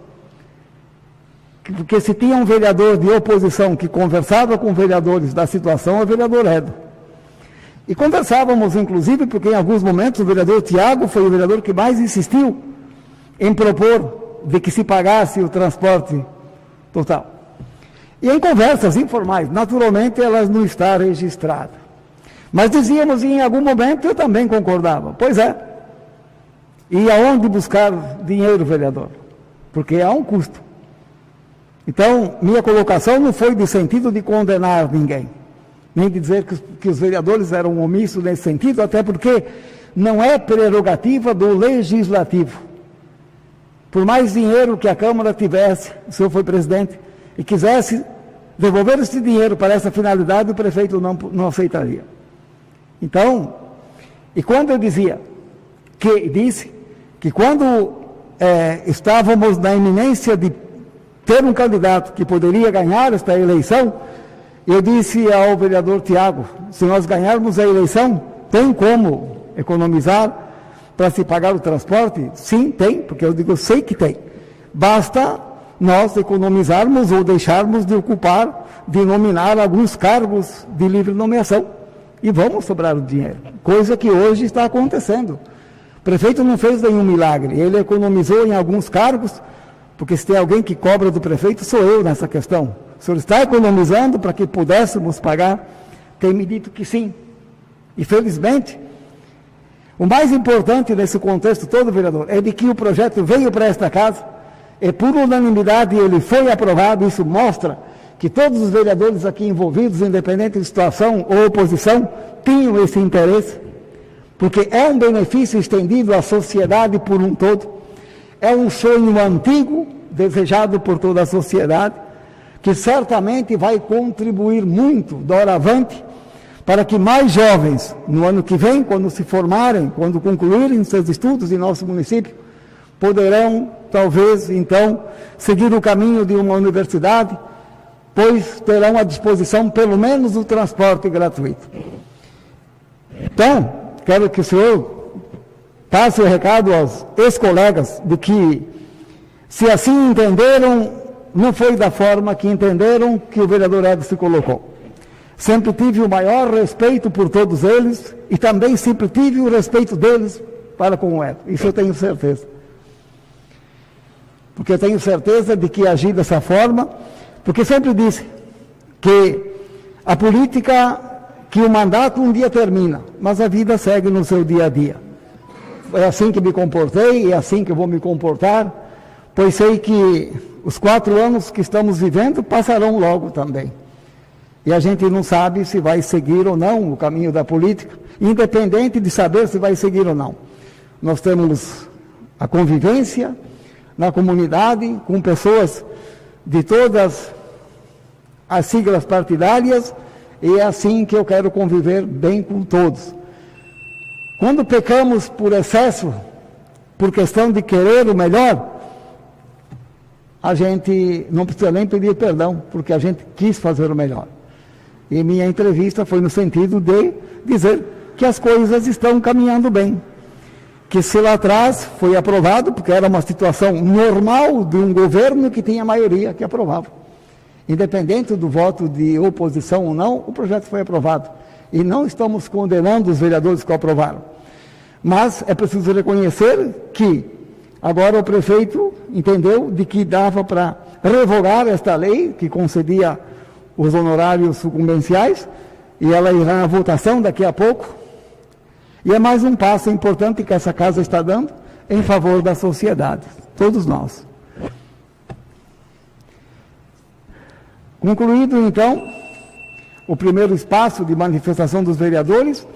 porque se tinha um vereador de oposição que conversava com vereadores da situação, é o vereador Edo. E conversávamos, inclusive, porque em alguns momentos o vereador Tiago foi o vereador que mais insistiu em propor de que se pagasse o transporte total. E em conversas informais, naturalmente elas não estão registradas. Mas dizíamos, e em algum momento eu também concordava. Pois é. E aonde buscar dinheiro, vereador? Porque há um custo. Então, minha colocação não foi de sentido de condenar ninguém, nem de dizer que os vereadores eram omissos nesse sentido, até porque não é prerrogativa do legislativo. Por mais dinheiro que a Câmara tivesse, o senhor foi presidente, e quisesse devolver esse dinheiro para essa finalidade, o prefeito não aceitaria. Então, e quando eu disse que quando estávamos na iminência de ter um candidato que poderia ganhar esta eleição, eu disse ao vereador Tiago, se nós ganharmos a eleição, tem como economizar para se pagar o transporte? Sim, tem, porque eu sei que tem. Basta nós economizarmos ou deixarmos de ocupar, de nominar alguns cargos de livre nomeação. E vamos sobrar o dinheiro, coisa que hoje está acontecendo. O prefeito não fez nenhum milagre, ele economizou em alguns cargos, porque se tem alguém que cobra do prefeito, sou eu nessa questão. O senhor está economizando para que pudéssemos pagar? Tem me dito que sim. E felizmente, o mais importante nesse contexto todo, vereador, é de que o projeto veio para esta casa, e por unanimidade ele foi aprovado. Isso mostra que todos os vereadores aqui envolvidos, independente de situação ou oposição, tinham esse interesse, porque é um benefício estendido à sociedade por um todo, é um sonho antigo, desejado por toda a sociedade, que certamente vai contribuir muito, doravante, para que mais jovens, no ano que vem, quando se formarem, quando concluírem seus estudos em nosso município, poderão, talvez, então, seguir o caminho de uma universidade, pois terão à disposição, pelo menos, o transporte gratuito. Então, quero que o senhor passe o recado aos ex-colegas de que, se assim entenderam, não foi da forma que entenderam que o vereador Edson se colocou. Sempre tive o maior respeito por todos eles e também sempre tive o respeito deles para com o Edson. Isso eu tenho certeza. Porque eu tenho certeza de que agi dessa forma, porque sempre disse que a política, que o mandato um dia termina, mas a vida segue no seu dia a dia. É assim que me comportei, é assim que eu vou me comportar, pois sei que os 4 anos que estamos vivendo passarão logo também. E a gente não sabe se vai seguir ou não o caminho da política, independente de saber se vai seguir ou não. Nós temos a convivência na comunidade, com pessoas de todas as siglas partidárias, e é assim que eu quero conviver bem com todos. Quando pecamos por excesso, por questão de querer o melhor, a gente não precisa nem pedir perdão, porque a gente quis fazer o melhor. E minha entrevista foi no sentido de dizer que as coisas estão caminhando bem. Que se lá atrás foi aprovado, porque era uma situação normal de um governo que tinha maioria que aprovava. Independente do voto de oposição ou não, o projeto foi aprovado. E não estamos condenando os vereadores que o aprovaram. Mas é preciso reconhecer que agora o prefeito entendeu de que dava para revogar esta lei que concedia os honorários sucumbenciais, e ela irá à votação daqui a pouco. E é mais um passo importante que essa casa está dando em favor da sociedade, todos nós. Concluído, então, o primeiro espaço de manifestação dos vereadores,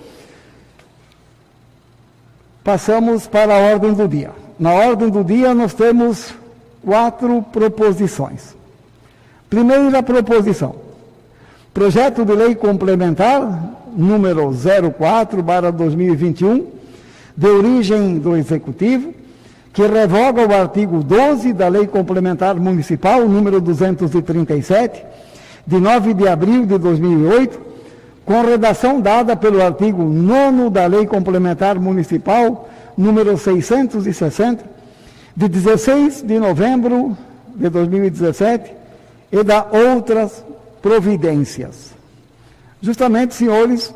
passamos para a ordem do dia. Na ordem do dia nós temos 4 proposições. Primeira proposição: projeto de lei complementar número 04/2021, de origem do Executivo, que revoga o artigo 12 da Lei Complementar Municipal número 237, de 9 de abril de 2008, com redação dada pelo artigo 9º da Lei Complementar Municipal número 660, de 16 de novembro de 2017, e da outras providências. Justamente, senhores,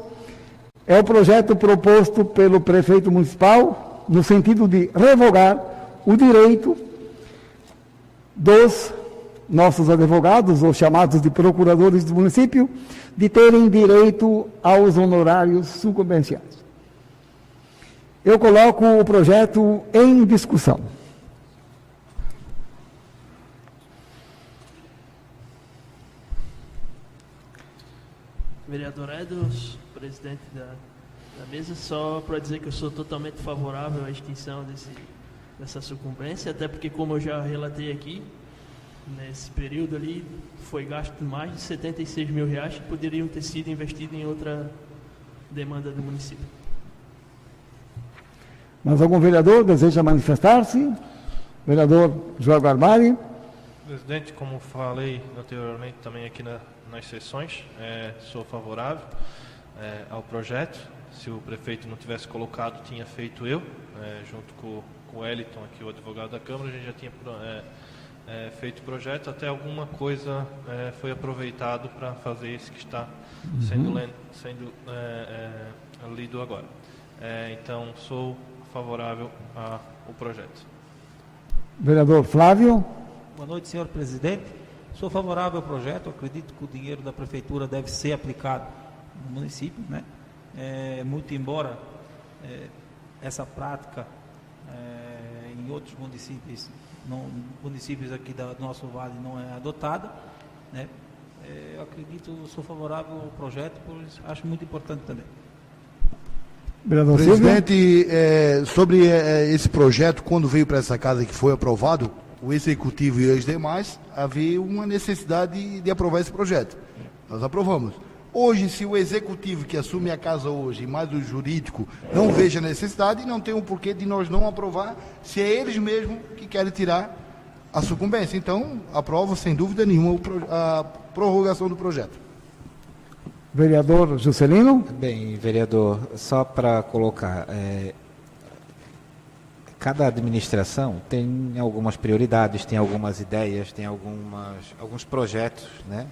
é o projeto proposto pelo prefeito municipal no sentido de revogar o direito dos nossos advogados, ou chamados de procuradores do município, de terem direito aos honorários sucumbenciais. Eu coloco o projeto em discussão. Vereador Edson, presidente da mesa, só para dizer que eu sou totalmente favorável à extinção dessa sucumbência, até porque, como eu já relatei aqui, nesse período ali foi gasto mais de 76 mil reais que poderiam ter sido investidos em outra demanda do município. Mas algum vereador deseja manifestar-se? Vereador João Garbari. Presidente, como falei anteriormente também aqui nas sessões, sou favorável ao projeto. Se o prefeito não tivesse colocado, tinha feito eu, junto com o Wellington, aqui, o advogado da Câmara, a gente já tinha feito o projeto, até alguma coisa foi aproveitado para fazer esse que está sendo lido agora. Então, sou favorável ao projeto. Vereador Flávio. Boa noite, senhor presidente. Sou favorável ao projeto, acredito que o dinheiro da prefeitura deve ser aplicado no município, né? Muito embora essa prática em outros municípios aqui do nosso vale não é adotada, né? Eu acredito, sou favorável ao projeto, pois acho muito importante também. Vereador Presidente, sobre esse projeto, quando veio para essa casa que foi aprovado, o Executivo e os demais, havia uma necessidade de aprovar esse projeto. Nós aprovamos. Hoje, se o Executivo que assume a casa hoje, mais o jurídico, não veja necessidade, não tem um porquê de nós não aprovar, se é eles mesmos que querem tirar a sucumbência. Então, aprovo, sem dúvida nenhuma, a prorrogação do projeto. Vereador Juscelino. Bem, vereador, só para colocar, cada administração tem algumas prioridades, tem algumas ideias, tem alguns projetos, né?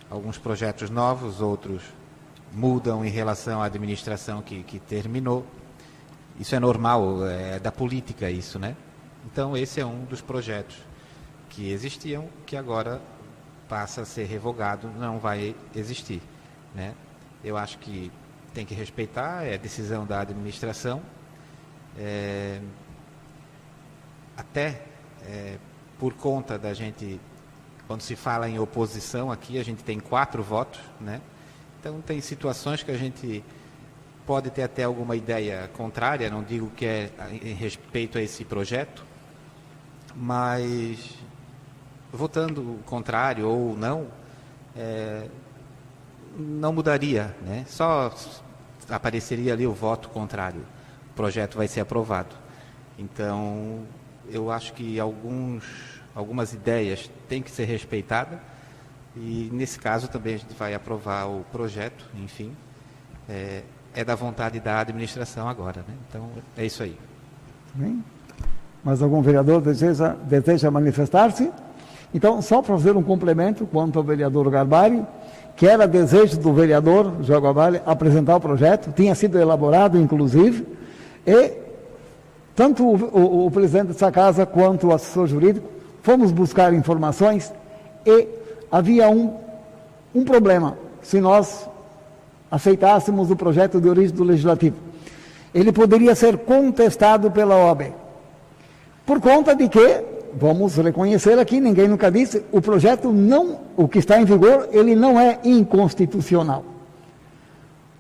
Alguns projetos novos, outros mudam em relação à administração que terminou. Isso é normal, é da política isso, né? Então esse é um dos projetos que existiam, que agora passa a ser revogado, não vai existir, né? Eu acho que tem que respeitar, é a decisão da administração, por conta da gente, quando se fala em oposição aqui, a gente tem 4 votos, né? Então tem situações que a gente pode ter até alguma ideia contrária, não digo que é em respeito a esse projeto, mas votando contrário ou não, não mudaria, né? Só apareceria ali o voto contrário. O projeto vai ser aprovado. Então, eu acho que algumas ideias têm que ser respeitadas e, nesse caso, também a gente vai aprovar o projeto, enfim. É da vontade da administração agora, né? Então, é isso aí. Bem, mas algum vereador deseja manifestar-se? Então, só para fazer um complemento quanto ao vereador Garbari, que era desejo do vereador João Garbari apresentar o projeto, tinha sido elaborado, inclusive, e tanto o presidente dessa casa quanto o assessor jurídico fomos buscar informações e havia um problema, se nós aceitássemos o projeto de origem do Legislativo. Ele poderia ser contestado pela OAB, por conta de que, vamos reconhecer aqui, ninguém nunca disse, o projeto não, o que está em vigor, ele não é inconstitucional.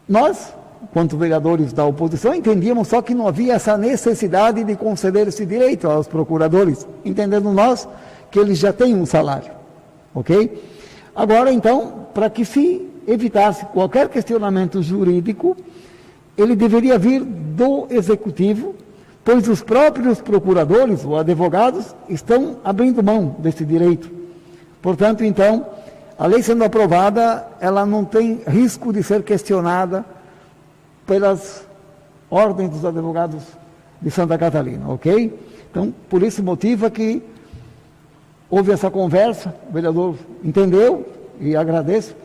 Nós, quanto vereadores da oposição, entendíamos só que não havia essa necessidade de conceder esse direito aos procuradores, entendendo nós que eles já têm um salário, ok? Agora, então, para que se evitasse qualquer questionamento jurídico, ele deveria vir do Executivo, pois os próprios procuradores ou advogados estão abrindo mão desse direito. Portanto, então, a lei sendo aprovada, ela não tem risco de ser questionada pelas ordens dos advogados de Santa Catarina, ok? Então, por esse motivo é que houve essa conversa, o vereador entendeu e agradeço,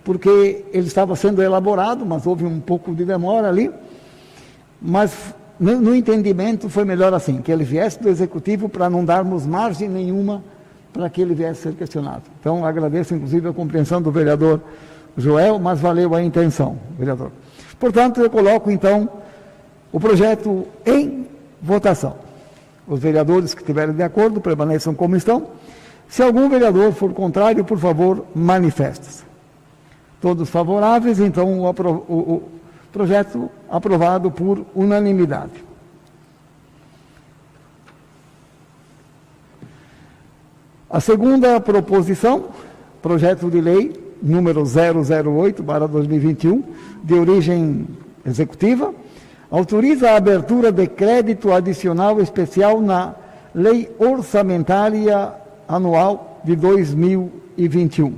porque ele estava sendo elaborado, mas houve um pouco de demora ali, mas no entendimento foi melhor assim, que ele viesse do Executivo para não darmos margem nenhuma para que ele viesse ser questionado. Então, agradeço inclusive a compreensão do vereador Joel, mas valeu a intenção, vereador. Portanto, eu coloco então o projeto em votação. Os vereadores que estiverem de acordo permaneçam como estão. Se algum vereador for contrário, por favor, manifeste-se. Todos favoráveis, então o projeto aprovado por unanimidade. A segunda proposição, projeto de lei número 008/2021, de origem executiva, autoriza a abertura de crédito adicional especial na Lei Orçamentária Anual de 2021.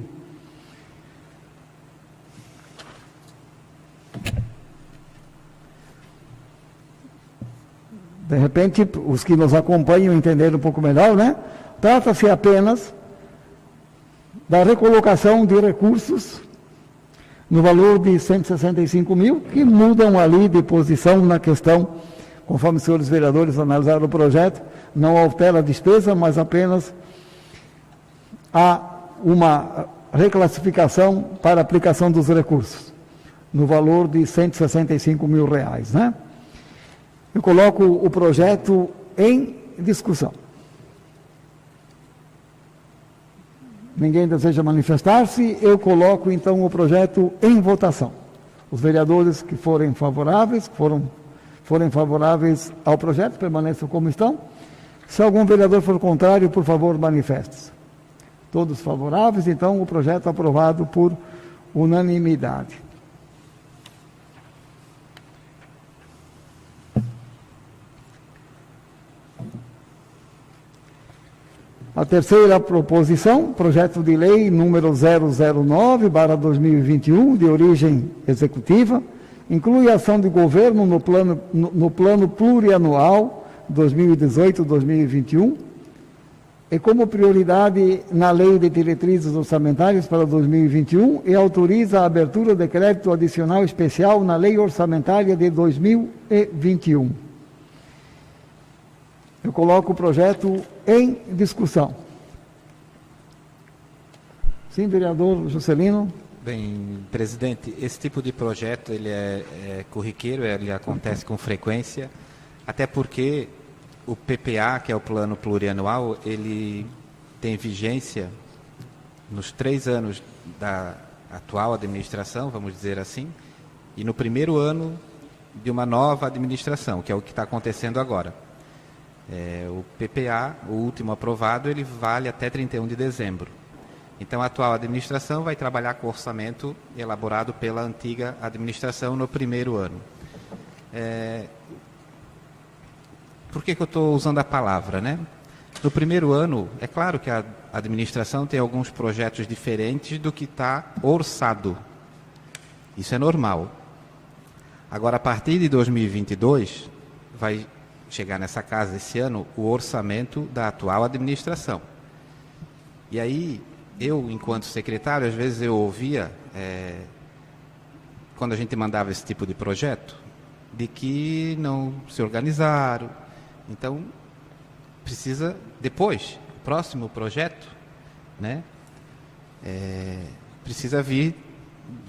De repente, os que nos acompanham entenderam um pouco melhor, né? Trata-se apenas da recolocação de recursos no valor de 165 mil, que mudam ali de posição na questão, conforme os senhores vereadores analisaram o projeto, não altera a despesa, mas apenas há uma reclassificação para aplicação dos recursos, no valor de 165 mil reais, né? Eu coloco o projeto em discussão. Ninguém deseja manifestar-se, eu coloco então o projeto em votação. Os vereadores que forem favoráveis, forem favoráveis ao projeto, permaneçam como estão. Se algum vereador for contrário, por favor, manifeste-se. Todos favoráveis, então o projeto aprovado por unanimidade. A terceira proposição, projeto de lei número 009/2021, de origem executiva, inclui a ação de governo no plano plurianual 2018-2021 e como prioridade na Lei de Diretrizes Orçamentárias para 2021 e autoriza a abertura de crédito adicional especial na Lei Orçamentária de 2021. Eu coloco o projeto em discussão. Sim, vereador Juscelino. Bem, presidente, esse tipo de projeto ele é corriqueiro, ele acontece com frequência, até porque o PPA, que é o Plano Plurianual, ele tem vigência nos 3 anos da atual administração, vamos dizer assim, e no primeiro ano de uma nova administração, que é o que está acontecendo agora. O PPA, o último aprovado, ele vale até 31 de dezembro. Então, a atual administração vai trabalhar com o orçamento elaborado pela antiga administração no primeiro ano. Por que eu estou usando a palavra, né? No primeiro ano, é claro que a administração tem alguns projetos diferentes do que está orçado. Isso é normal. Agora, a partir de 2022, vai chegar nessa casa esse ano o orçamento da atual administração. E aí, eu, enquanto secretário, às vezes eu ouvia, quando a gente mandava esse tipo de projeto, de que não se organizaram. Então, precisa, depois, próximo projeto, né, precisa vir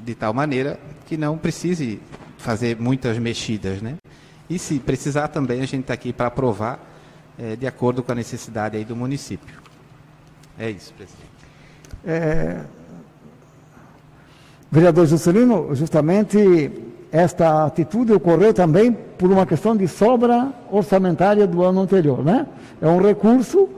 de tal maneira que não precise fazer muitas mexidas, né? E se precisar também, a gente está aqui para aprovar de acordo com a necessidade aí do município. É isso, presidente. Vereador Juscelino, justamente esta atitude ocorreu também por uma questão de sobra orçamentária do ano anterior, né? É um recurso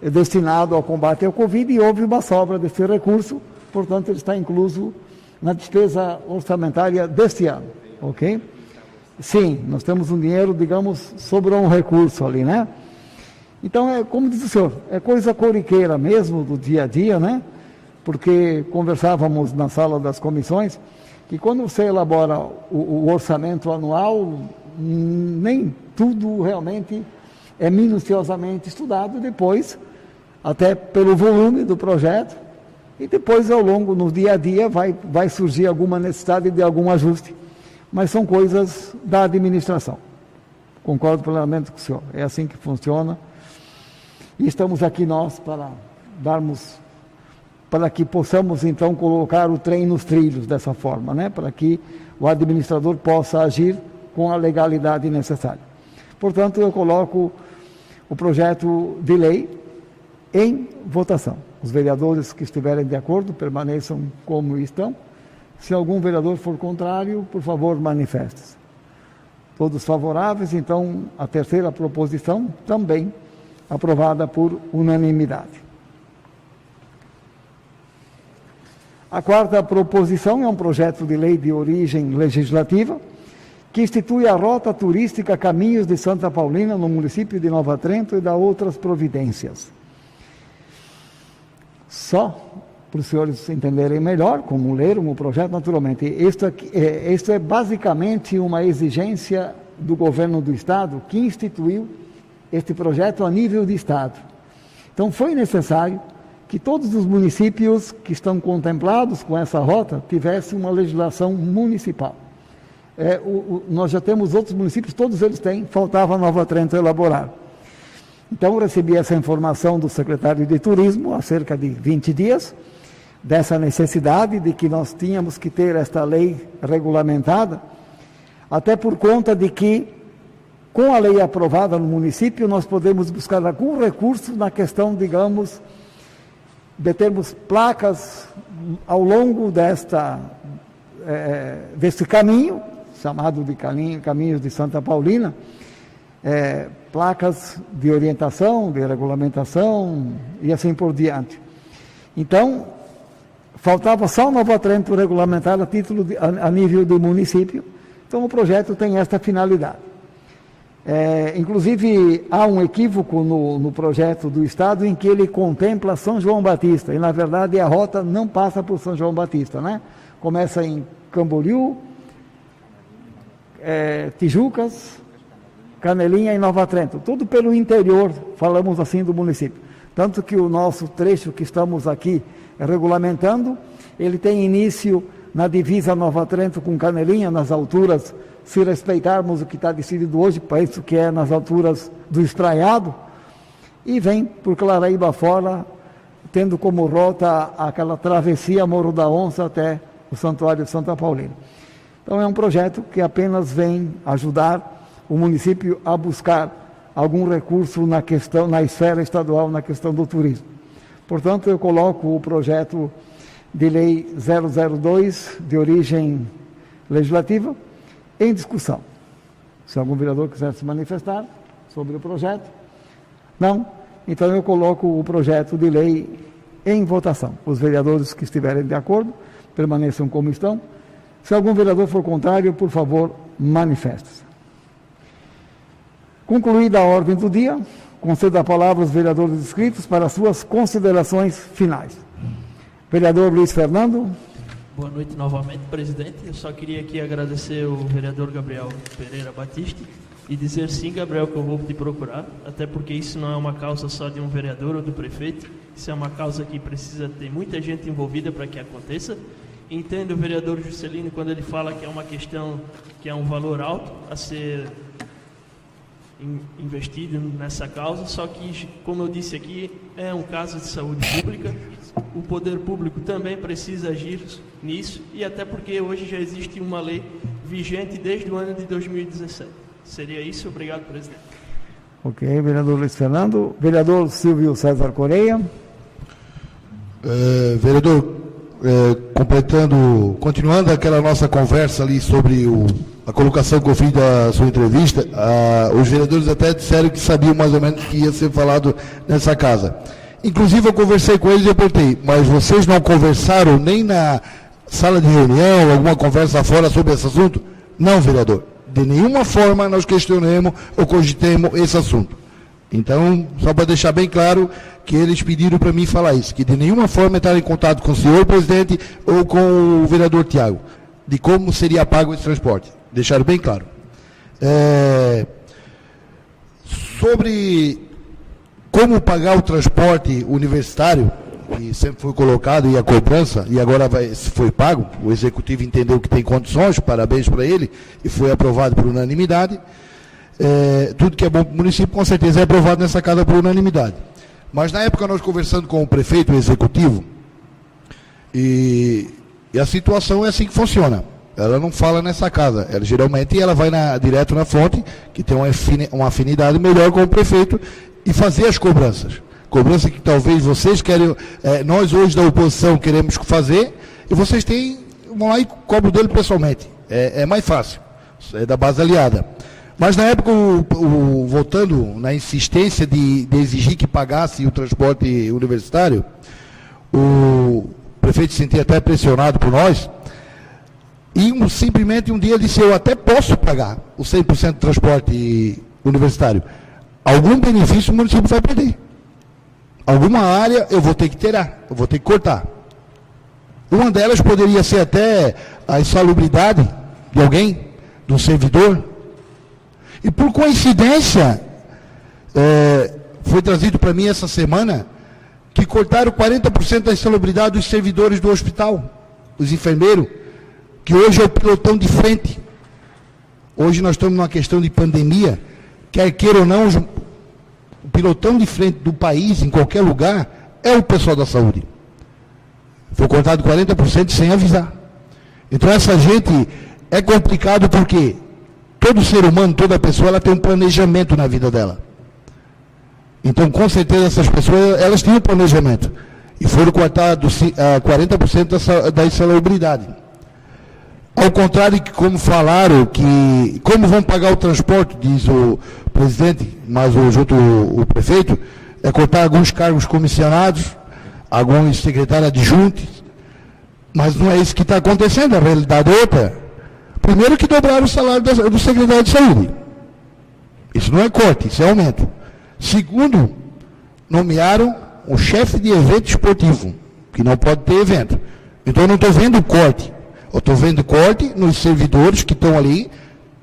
destinado ao combate ao Covid e houve uma sobra desse recurso, portanto ele está incluso na despesa orçamentária deste ano, ok? Sim, nós temos um dinheiro, digamos, sobrou um recurso ali, né? Então, como diz o senhor, é coisa corriqueira mesmo do dia a dia, né? Porque conversávamos na sala das comissões que quando você elabora o orçamento anual, nem tudo realmente é minuciosamente estudado, depois, até pelo volume do projeto, e depois ao longo, no dia a dia, vai surgir alguma necessidade de algum ajuste. Mas são coisas da administração. Concordo plenamente com o senhor. É assim que funciona. E estamos aqui nós para que possamos então colocar o trem nos trilhos dessa forma, né? Para que o administrador possa agir com a legalidade necessária. Portanto, eu coloco o projeto de lei em votação. Os vereadores que estiverem de acordo permaneçam como estão. Se algum vereador for contrário, por favor, manifeste-se. Todos favoráveis, então a terceira proposição também aprovada por unanimidade. A quarta proposição é um projeto de lei de origem legislativa que institui a Rota Turística Caminhos de Santa Paulina no município de Nova Trento e dá outras providências. Só para os senhores entenderem melhor, como leram o projeto, naturalmente, isto é basicamente uma exigência do governo do Estado que instituiu este projeto a nível de Estado. Então foi necessário que todos os municípios que estão contemplados com essa rota tivessem uma legislação municipal. Nós já temos outros municípios, todos eles têm, faltava Nova Trento elaborar. Então eu recebi essa informação do secretário de Turismo há cerca de 20 dias, dessa necessidade de que nós tínhamos que ter esta lei regulamentada, até por conta de que, com a lei aprovada no município, nós podemos buscar algum recurso na questão, digamos, de termos placas ao longo deste caminho, chamado de Caminhos de Santa Paulina, placas de orientação, de regulamentação e assim por diante. Então, faltava só Nova Trento regulamentar a nível do município. Então, o projeto tem esta finalidade. Inclusive, há um equívoco no projeto do Estado em que ele contempla São João Batista, e na verdade a rota não passa por São João Batista, né? Começa em Camboriú, Tijucas, Canelinha e Nova Trento, tudo pelo interior, falamos assim, do município. Tanto que o nosso trecho que estamos aqui regulamentando, ele tem início na divisa Nova Trento com Canelinha, nas alturas, se respeitarmos o que está decidido hoje, para isso que é nas alturas do Espraiado, e vem por Claraíba fora, tendo como rota aquela travessia Morro da Onça até o Santuário de Santa Paulina. Então é um projeto que apenas vem ajudar o município a buscar algum recurso na esfera estadual, na questão do turismo. Portanto, eu coloco o projeto de lei 002, de origem legislativa, em discussão. Se algum vereador quiser se manifestar sobre o projeto. Não? Então eu coloco o projeto de lei em votação. Os vereadores que estiverem de acordo, permaneçam como estão. Se algum vereador for contrário, por favor, manifeste-se. Concluída a ordem do dia, concedo a palavra aos vereadores inscritos para suas considerações finais. Vereador Luiz Fernando. Boa noite novamente, presidente. Eu só queria aqui agradecer o vereador Gabriel Pereira Batista e dizer sim, Gabriel, que eu vou te procurar, até porque isso não é uma causa só de um vereador ou do prefeito, isso é uma causa que precisa ter muita gente envolvida para que aconteça. Entendo o vereador Juscelino quando ele fala que é uma questão, que é um valor alto a ser investido nessa causa, só que, como eu disse aqui, é um caso de saúde pública, o poder público também precisa agir nisso, e até porque hoje já existe uma lei vigente desde o ano de 2017. Seria isso. Obrigado, presidente. Ok, vereador Luiz Fernando. Vereador Silvio César Correia. Vereador, continuando aquela nossa conversa ali sobre a colocação que eu fiz da sua entrevista, os vereadores até disseram que sabiam mais ou menos o que ia ser falado nessa casa. Inclusive eu conversei com eles e eu perguntei, mas vocês não conversaram nem na sala de reunião, alguma conversa fora sobre esse assunto? Não, vereador. De nenhuma forma nós questionemos ou cogitemos esse assunto. Então, só para deixar bem claro que eles pediram para mim falar isso, que de nenhuma forma estar em contato com o senhor presidente ou com o vereador Tiago, de como seria pago esse transporte. Deixaram bem claro. Sobre como pagar o transporte universitário, que sempre foi colocado, e a cobrança, e agora foi pago, o executivo entendeu que tem condições, parabéns para ele, e foi aprovado por unanimidade. Tudo que é bom para o município, com certeza, é aprovado nessa casa por unanimidade. Mas na época nós conversando com o prefeito, o executivo, e a situação é assim que funciona. Ela não fala nessa casa, geralmente ela vai direto na fonte, que tem uma afinidade melhor com o prefeito, e fazer as cobranças. Cobrança que talvez vocês querem, nós hoje da oposição queremos fazer, e vocês vão lá e cobram dele pessoalmente. É mais fácil, é da base aliada. Mas na época, voltando na insistência de exigir que pagasse o transporte universitário, prefeito se sentia até pressionado por nós, e simplesmente um dia disse, eu até posso pagar o 100% de transporte universitário. Algum benefício o município vai perder. Alguma área eu vou ter que tirar, eu vou ter que cortar. Uma delas poderia ser até a insalubridade de alguém, de um servidor. E por coincidência, foi trazido para mim essa semana que cortaram 40% da insalubridade dos servidores do hospital, os enfermeiros, que hoje é o pelotão de frente. Hoje nós estamos numa questão de pandemia, quer queira ou não, o pelotão de frente do país, em qualquer lugar, é o pessoal da saúde. Foi cortado 40% sem avisar. Então essa gente é complicado porque todo ser humano, toda pessoa, ela tem um planejamento na vida dela. Então, com certeza, essas pessoas, elas tinham um planejamento. E foram cortados 40% da insalubridade. Ao contrário que, como falaram, que como vão pagar o transporte, diz o presidente, mas junto o prefeito, é cortar alguns cargos comissionados, alguns secretários adjuntos, mas não é isso que está acontecendo, a realidade é outra. Primeiro que dobraram o salário do secretário de saúde. Isso não é corte, isso é aumento. Segundo, nomearam o chefe de evento esportivo, que não pode ter evento. Então eu não estou vendo corte. Eu estou vendo corte nos servidores que estão ali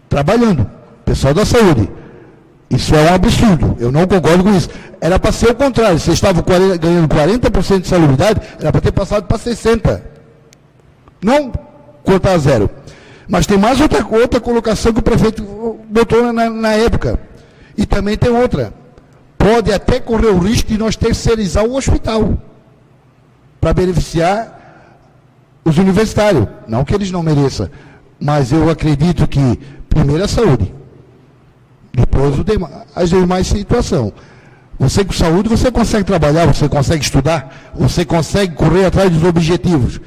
trabalhando, pessoal da saúde. Isso é um absurdo, eu não concordo com isso. Era para ser o contrário, vocês estavam ganhando 40% de salubridade, era para ter passado para 60%. Não cortar a zero. Mas tem mais outra colocação que o prefeito botou na época. E também tem outra. Pode até correr o risco de nós terceirizar o hospital para beneficiar os universitários. Não que eles não mereçam, mas eu acredito que primeiro a saúde, depois as demais situações. Você com saúde, você consegue trabalhar, você consegue estudar, você consegue correr atrás dos objetivos.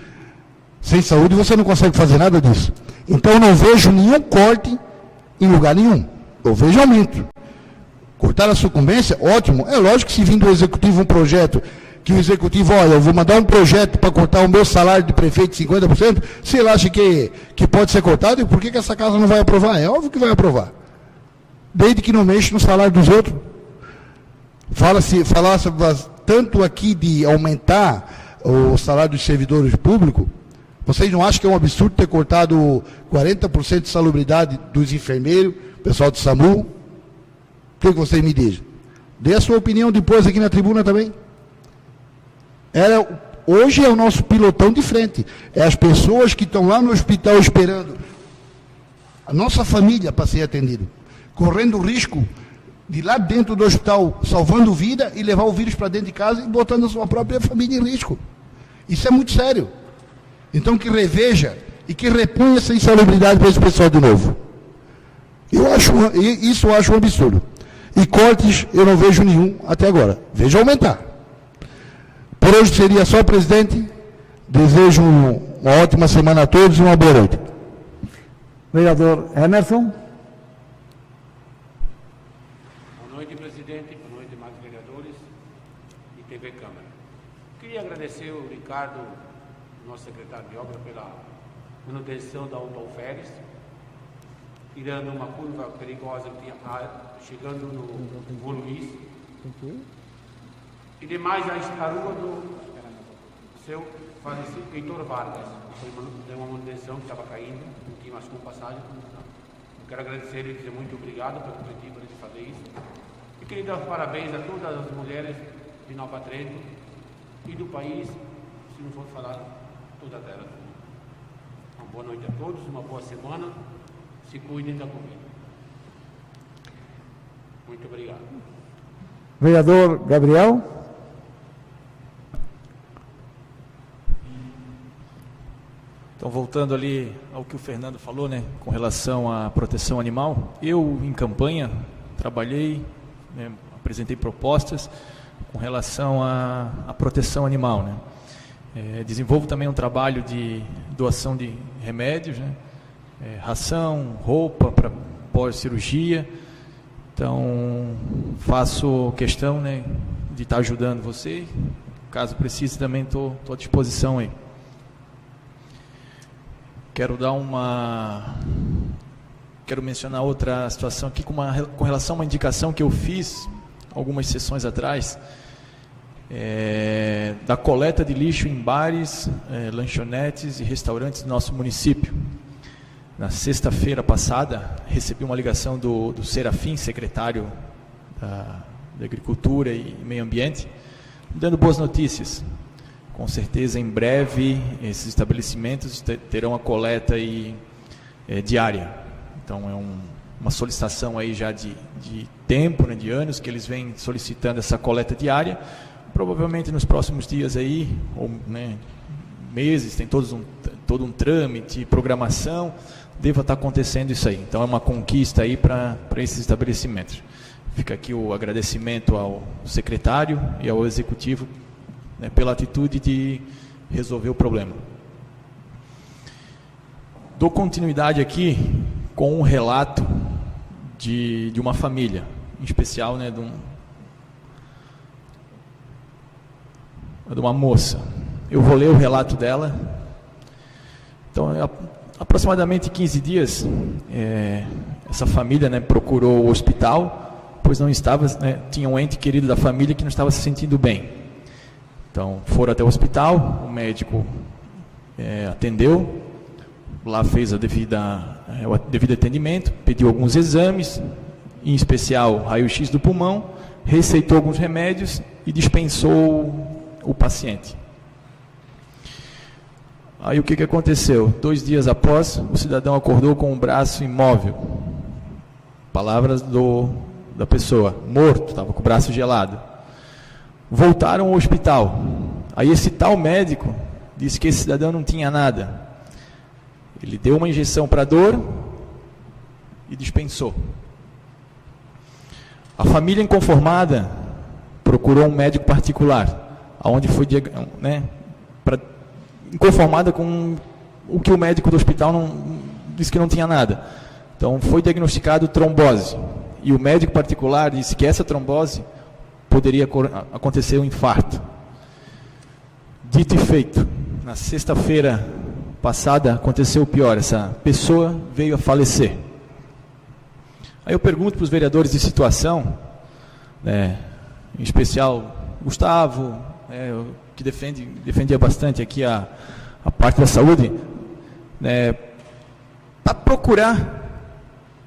Sem saúde você não consegue fazer nada disso. Então eu não vejo nenhum corte em lugar nenhum. Eu vejo aumento. Cortar a sucumbência, ótimo. É lógico que se vir do executivo um projeto, que o executivo, olha, eu vou mandar um projeto para cortar o meu salário de prefeito de 50%, se ele acha que pode ser cortado, e por que essa casa não vai aprovar? É óbvio que vai aprovar. Desde que não mexa no salário dos outros. Falasse tanto aqui de aumentar o salário dos servidores públicos, vocês não acham que é um absurdo ter cortado 40% de salubridade dos enfermeiros, pessoal do SAMU? O que vocês me dizem? Dê a sua opinião depois aqui na tribuna também. Hoje é o nosso pilotão de frente. É as pessoas que estão lá no hospital esperando a nossa família para ser atendida, correndo o risco de lá dentro do hospital, salvando vida e levar o vírus para dentro de casa e botando a sua própria família em risco. Isso é muito sério. Então que reveja e que reponha essa insalubridade para esse pessoal de novo. Isso eu acho um absurdo. E cortes eu não vejo nenhum até agora. Vejo aumentar. Por hoje seria só, presidente. Desejo uma ótima semana a todos e uma boa noite. Vereador Emerson. Boa noite, presidente. Boa noite, demais vereadores e TV Câmara. Queria agradecer ao Ricardo, nosso secretário de obra, pela manutenção da autoferes, tirando uma curva perigosa que tinha chegando no Rua Luiz. E demais a rua do seu falecido Heitor Vargas. Foi uma manutenção que estava caindo, não tinha mais como passagem. Eu quero agradecer e dizer muito obrigado pelo incentivo de fazer isso. E queria dar os parabéns a todas as mulheres de Nova Trento e do país, se não for falar todas elas. Uma boa noite a todos, uma boa semana. Se cuidem da Covid. Muito obrigado. Vereador Gabriel. Então, voltando ali ao que o Fernando falou, né, com relação à proteção animal, eu, em campanha, trabalhei, né, apresentei propostas com relação à proteção animal, né. Desenvolvo também um trabalho de doação de remédios, né, ração, roupa para pós-cirurgia. Então, faço questão, né, de estar ajudando você, caso precise, também estou à disposição aí. Quero mencionar outra situação aqui com relação a uma indicação que eu fiz algumas sessões atrás, da coleta de lixo em bares, lanchonetes e restaurantes do nosso município. Na sexta-feira passada, recebi uma ligação do Serafim, secretário da Agricultura e Meio Ambiente, dando boas notícias. Com certeza, em breve, esses estabelecimentos terão a coleta diária. Então, é uma solicitação aí já de tempo, né, de anos, que eles vêm solicitando essa coleta diária. Provavelmente nos próximos dias aí, ou meses, tem todo um trâmite, programação, deva estar acontecendo isso aí. Então, é uma conquista aí para esses estabelecimentos. Fica aqui o agradecimento ao secretário e ao executivo, né, pela atitude de resolver o problema. Dou continuidade aqui com um relato de uma família, em especial, né, de uma moça. Eu vou ler o relato dela. Então, aproximadamente 15 dias, essa família, né, procurou o hospital, pois não estava, né, tinha um ente querido da família que não estava se sentindo bem. Então, foram até o hospital, o médico atendeu, lá fez o devido atendimento, pediu alguns exames, em especial raio-x do pulmão, receitou alguns remédios e dispensou o paciente. Aí o que aconteceu? 2 dias após, o cidadão acordou com o braço imóvel. Palavras da pessoa, morto, estava com o braço gelado. Voltaram ao hospital. Aí esse tal médico disse que esse cidadão não tinha nada. Ele deu uma injeção para dor e dispensou. A família inconformada procurou um médico particular, onde foi, né, inconformada com o que o médico do hospital disse que não tinha nada. Então foi diagnosticado trombose. E o médico particular disse que essa trombose poderia acontecer um infarto. Dito e feito, na sexta-feira passada aconteceu o pior, essa pessoa veio a falecer. Aí eu pergunto para os vereadores de situação, né, em especial Gustavo, que defendia bastante aqui a parte da saúde, né, para procurar,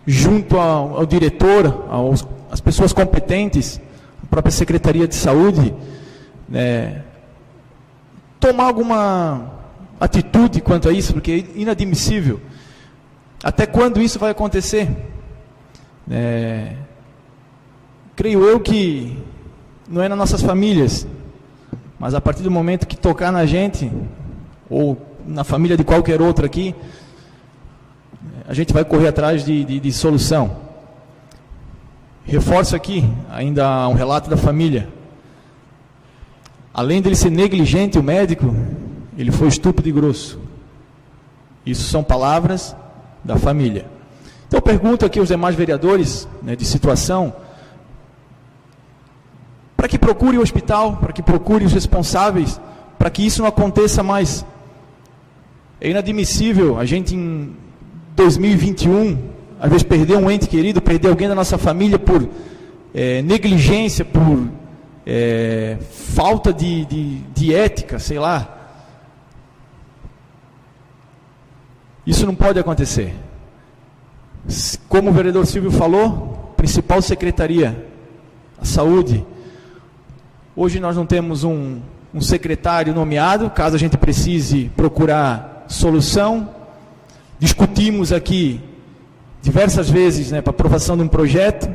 junto ao diretor, às pessoas competentes, a própria Secretaria de Saúde, né, tomar alguma atitude quanto a isso, porque é inadmissível. Até quando isso vai acontecer? Creio eu que não é nas nossas famílias, mas a partir do momento que tocar na gente, ou na família de qualquer outro aqui, a gente vai correr atrás de solução. Reforço aqui ainda um relato da família. Além dele ser negligente, o médico, ele foi estúpido e grosso. Isso são palavras da família. Então eu pergunto aqui aos demais vereadores, né, de situação, para que procure o hospital, para que procure os responsáveis, para que isso não aconteça mais. É inadmissível a gente em 2021, às vezes perder um ente querido, perder alguém da nossa família por negligência, por falta de ética, sei lá. Isso não pode acontecer. Como o vereador Silvio falou, principal secretaria, a saúde. Hoje nós não temos um secretário nomeado, caso a gente precise procurar solução. Discutimos aqui diversas vezes, né, para aprovação de um projeto,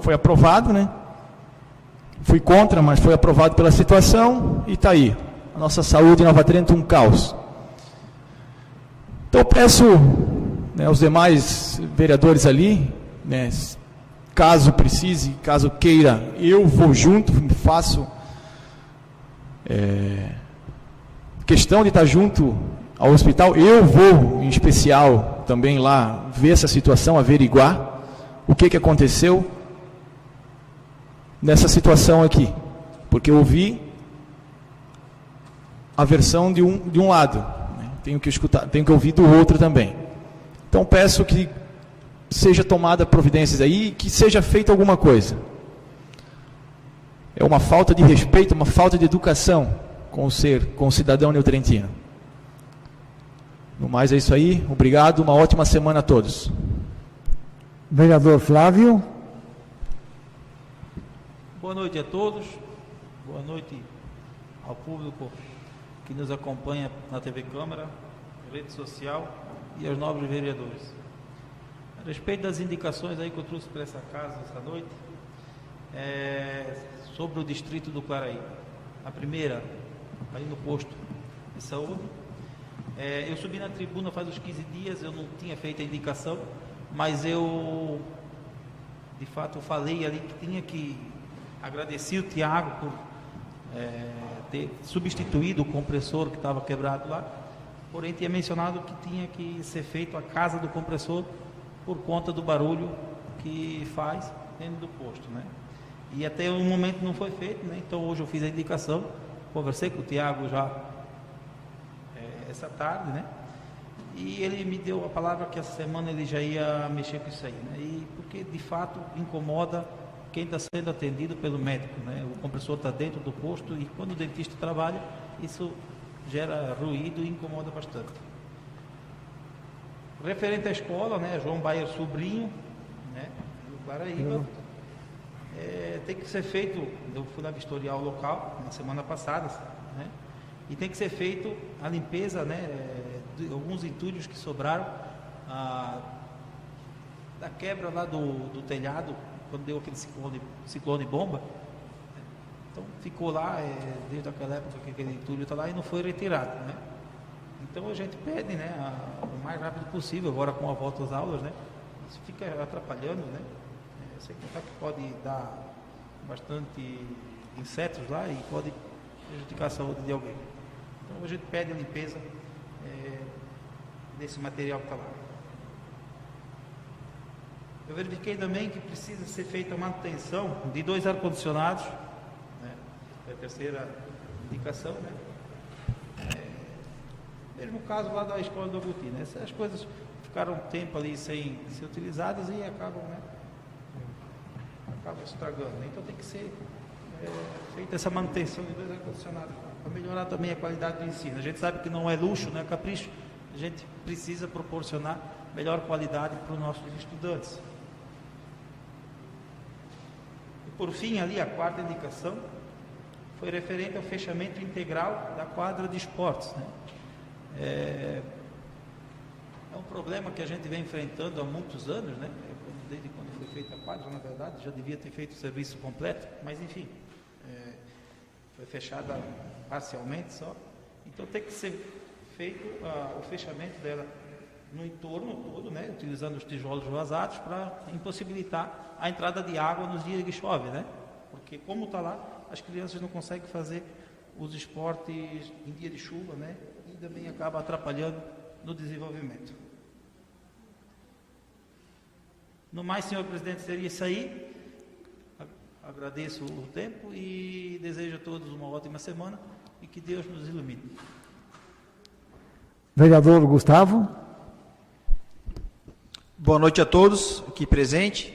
foi aprovado, né? Fui contra, mas foi aprovado pela situação e está aí. A nossa saúde em Nova Trento um caos. Então eu peço, né, aos demais vereadores ali, né, caso precise, caso queira, eu vou junto, faço questão de estar junto ao hospital, eu vou, em especial, também lá, ver essa situação, averiguar o que aconteceu nessa situação aqui, porque eu vi a versão de um lado, né? Tenho que ouvir do outro também. Então peço que seja tomada providências aí e que seja feita alguma coisa. É uma falta de respeito, uma falta de educação com o cidadão neotrentino. No mais é isso aí, obrigado, uma ótima semana a todos. Vereador Flávio. Boa noite a todos, boa noite ao público que nos acompanha na TV Câmara, rede social e aos nobres vereadores. A respeito das indicações aí que eu trouxe para essa casa essa noite, sobre o distrito do Claraí. A primeira, aí no posto de saúde. Eu subi na tribuna faz uns 15 dias, eu não tinha feito a indicação, mas eu, de fato, falei ali que tinha que agradecer o Tiago por ter substituído o compressor que estava quebrado lá, porém tinha mencionado que tinha que ser feito a casa do compressor por conta do barulho que faz dentro do posto, né? E até o momento não foi feito, né? Então hoje eu fiz a indicação, conversei com o Tiago já essa tarde, né? E ele me deu a palavra que essa semana ele já ia mexer com isso aí, né? E porque de fato incomoda quem está sendo atendido pelo médico, né? O compressor está dentro do posto e quando o dentista trabalha, isso gera ruído e incomoda bastante. Referente à escola, né? João Bayer Sobrinho, né? Do Paraíba, tem que ser feito, eu fui na vistorial local na semana passada, né? E tem que ser feito a limpeza, né? De alguns entulhos que sobraram da quebra lá do telhado, quando deu aquele ciclone bomba. Então ficou lá desde aquela época que aquele entulho está lá e não foi retirado, né? Então a gente pede, né, o mais rápido possível, agora com a volta às aulas, né? Isso fica atrapalhando, né? Sem contar que pode dar bastante insetos lá e pode prejudicar a saúde de alguém. Então a gente pede a limpeza desse material que está lá. Eu verifiquei também que precisa ser feita a manutenção de 2 ar-condicionados, né? É a terceira indicação, né? Mesmo caso lá da escola do Agouti, né? Essas coisas ficaram um tempo ali sem ser utilizadas e acabam, né? Acabam estragando, né? Então tem que ser feita essa manutenção de 2 ar-condicionados para melhorar também a qualidade do ensino. A gente sabe que não é luxo, não é capricho, a gente precisa proporcionar melhor qualidade para os nossos estudantes. E por fim, ali a quarta indicação foi referente ao fechamento integral da quadra de esportes, né? É um problema que a gente vem enfrentando há muitos anos, né? Desde quando foi feita a quadra, na verdade, já devia ter feito o serviço completo, mas enfim, foi fechada parcialmente só. Então tem que ser feito o fechamento dela no entorno todo, né? Utilizando os tijolos vazados para impossibilitar a entrada de água nos dias que chove, né? Porque como está lá, as crianças não conseguem fazer os esportes em dia de chuva, né? E também acaba atrapalhando no desenvolvimento. No mais, senhor presidente, seria isso aí. Agradeço o tempo e desejo a todos uma ótima semana e que Deus nos ilumine. Vereador Gustavo. Boa noite a todos aqui presentes.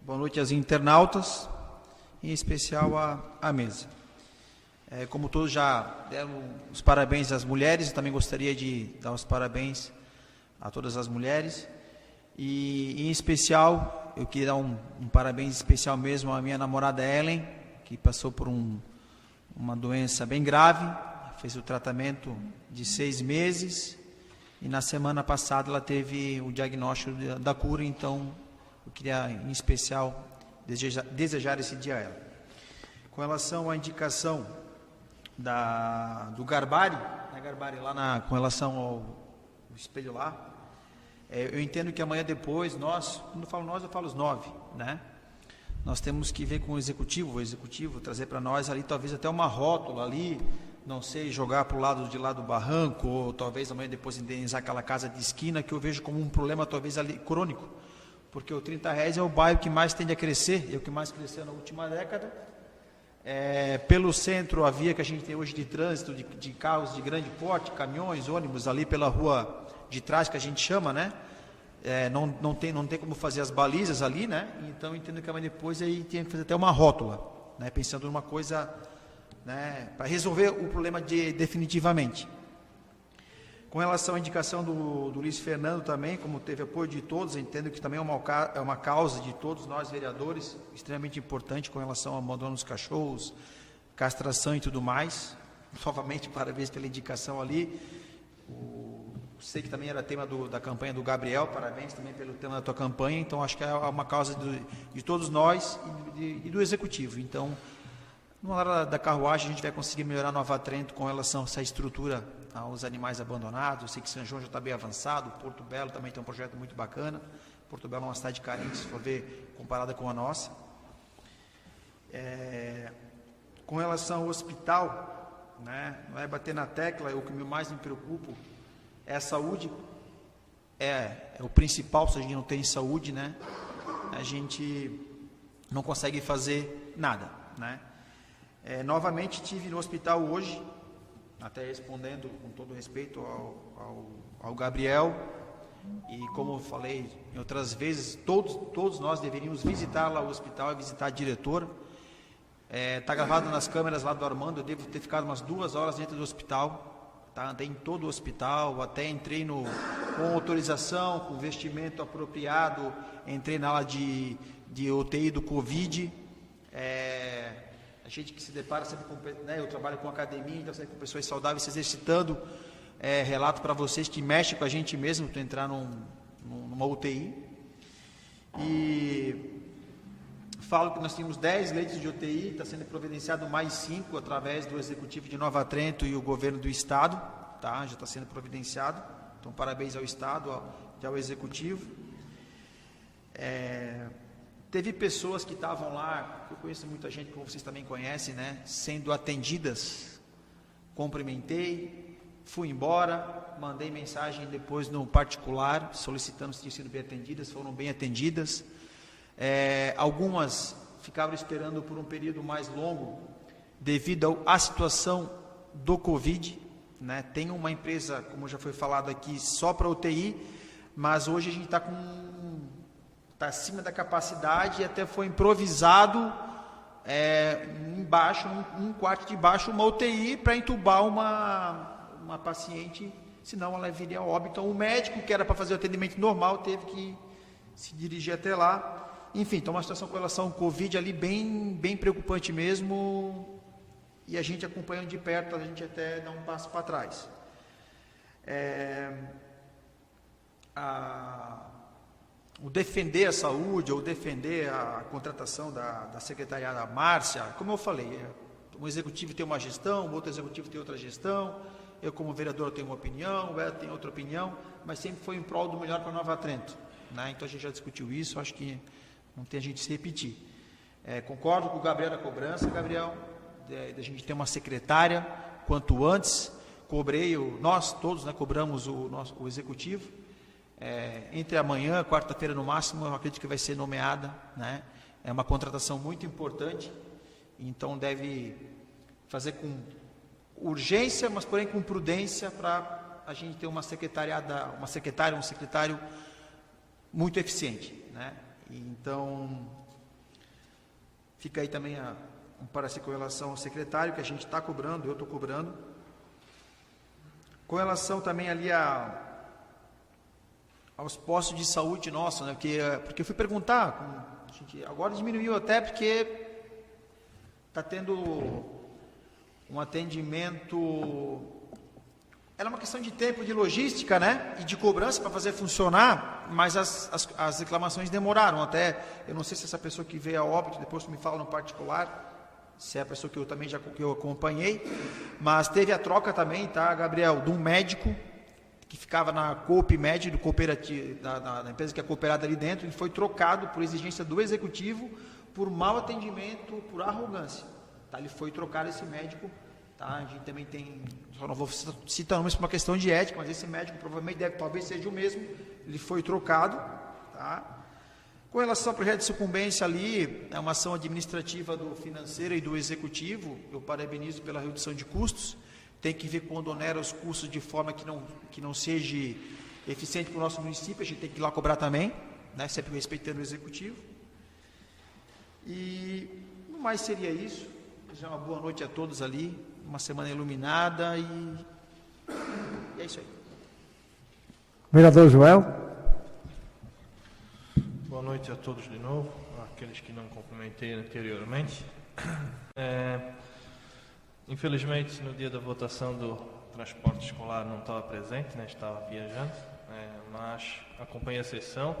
Boa noite aos internautas, em especial à mesa. Como todos já deram os parabéns às mulheres, eu também gostaria de dar os parabéns a todas as mulheres. E, em especial, eu queria dar um parabéns especial mesmo à minha namorada Ellen, que passou por uma doença bem grave, fez o tratamento de 6 meses, e na semana passada ela teve o diagnóstico da cura, então eu queria, em especial, desejar esse dia a ela. Com relação à indicação do Garbari, lá com relação ao espelho lá, eu entendo que amanhã depois quando eu falo nós, eu falo os 9, né? Nós temos que ver com o executivo trazer para nós ali, talvez até uma rótula ali, não sei, jogar para o lado de lá do barranco, ou talvez amanhã depois indenizar aquela casa de esquina, que eu vejo como um problema talvez ali crônico, porque o 30 Réis é o bairro que mais tende a crescer, é o que mais cresceu na última década, Pelo centro, a via que a gente tem hoje de trânsito, de carros de grande porte, caminhões, ônibus, ali pela rua de trás, que a gente chama, né? Não tem como fazer as balizas ali, né? Então, entendo que depois aí tem que fazer até uma rótula, né? Pensando numa coisa, né, para resolver o problema definitivamente. Com relação à indicação do Luiz Fernando também, como teve apoio de todos, entendo que também é uma causa de todos nós vereadores, extremamente importante com relação ao abandono dos cachorros, castração e tudo mais. Novamente, parabéns pela indicação ali. Sei que também era tema da campanha do Gabriel, parabéns também pelo tema da tua campanha, então acho que é uma causa de todos nós e do Executivo. Então, na hora da carruagem, a gente vai conseguir melhorar Nova Trento com relação a essa estrutura aos animais abandonados. Eu sei que São João já está bem avançado, Porto Belo também tem um projeto muito bacana. Porto Belo é uma cidade carente, se for ver, comparada com a nossa. Com relação ao hospital, né, não é bater na tecla, o que mais me preocupa é a saúde, é o principal. Se a gente não tem saúde, né, a gente não consegue fazer nada, né. Novamente estive no hospital hoje, até respondendo com todo respeito ao Gabriel, e como eu falei em outras vezes, todos nós deveríamos visitar lá o hospital, visitar a diretora. Está gravado nas câmeras lá do Armando, eu devo ter ficado umas 2 horas dentro do hospital, tá? Andei em todo o hospital, até entrei com autorização, com vestimento apropriado, entrei na ala de UTI do Covid. A gente que se depara sempre com, né, eu trabalho com academia, então sempre com pessoas saudáveis se exercitando, relato para vocês que mexe com a gente mesmo, tu entrar numa UTI. E falo que nós tínhamos 10 leitos de UTI, está sendo providenciado mais 5 através do Executivo de Nova Trento e o Governo do Estado, tá? Já está sendo providenciado, então parabéns ao Estado e ao Executivo. Teve pessoas que estavam lá, eu conheço muita gente, como vocês também conhecem, né, sendo atendidas. Cumprimentei, fui embora, mandei mensagem depois no particular, solicitando se tinham sido bem atendidas, foram bem atendidas. Algumas ficaram esperando por um período mais longo, devido à situação do Covid, né. Tem uma empresa, como já foi falado aqui, só para UTI, mas hoje a gente está acima da capacidade, e até foi improvisado embaixo, um quarto de baixo, uma UTI para entubar uma paciente, senão ela viria a óbito. Então o médico, que era para fazer o atendimento normal, teve que se dirigir até lá. Enfim, então uma situação com relação ao Covid ali bem preocupante mesmo, e a gente acompanhando de perto, a gente até dá um passo para trás. O defender a saúde, ou defender a contratação da secretariada Márcia, como eu falei, um executivo tem uma gestão, o outro executivo tem outra gestão, eu como vereador tenho uma opinião, o Beto tem outra opinião, mas sempre foi em prol do melhor para Nova Trento, né? Então a gente já discutiu isso, acho que não tem a gente se repetir. Concordo com o Gabriel da cobrança, Gabriel, da gente ter uma secretária quanto antes. Nós todos, né, cobramos o executivo. Entre amanhã, quarta-feira no máximo, eu acredito que vai ser nomeada, né? É uma contratação muito importante, então deve fazer com urgência, mas porém com prudência, para a gente ter um secretário muito eficiente, né? Então fica aí também um parecer com relação ao secretário, que a gente está cobrando, eu estou cobrando. Com relação também ali aos postos de saúde nossos, né? Porque eu fui perguntar, agora diminuiu até porque está tendo um atendimento, era uma questão de tempo, de logística, né, e de cobrança para fazer funcionar, mas as reclamações demoraram até. Eu não sei se essa pessoa que veio a óbito, depois me fala no particular, se é a pessoa que eu acompanhei, mas teve a troca também, tá, Gabriel, de um médico que ficava na Coopmed, do cooperativo, da empresa que é cooperada ali dentro. Ele foi trocado por exigência do executivo, por mau atendimento, por arrogância. Tá? Ele foi trocado, esse médico. Tá? A gente também tem, só não vou citar nomes por uma questão de ética, mas esse médico provavelmente talvez seja o mesmo. Ele foi trocado. Tá? Com relação ao projeto de sucumbência ali, é uma ação administrativa do financeiro e do executivo, eu parabenizo pela redução de custos, tem que ver quando onera os custos de forma que não seja eficiente para o nosso município, a gente tem que ir lá cobrar também, né, sempre respeitando o executivo. E no mais seria isso. Desejar uma boa noite a todos ali, uma semana iluminada e é isso aí. Vereador Joel. Boa noite a todos de novo, aqueles que não cumprimentei anteriormente. Infelizmente, no dia da votação do transporte escolar não estava presente, né, estava viajando, mas acompanhei a sessão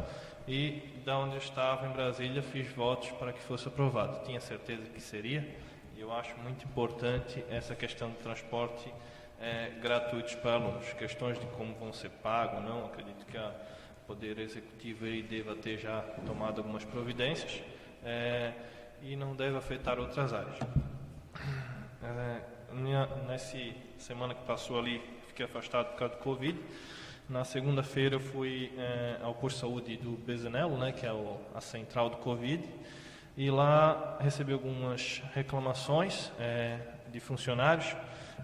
e, da onde eu estava, em Brasília, fiz votos para que fosse aprovado. Tinha certeza que seria, e eu acho muito importante essa questão do transporte gratuito para alunos. Questões de como vão ser pagos ou não, acredito que o Poder Executivo aí deva ter já tomado algumas providências e não deve afetar outras áreas. Nessa semana que passou ali, fiquei afastado por causa do Covid. Na segunda-feira eu fui ao posto de saúde do Bezanello, né, que é a central do Covid, e lá recebi algumas reclamações de funcionários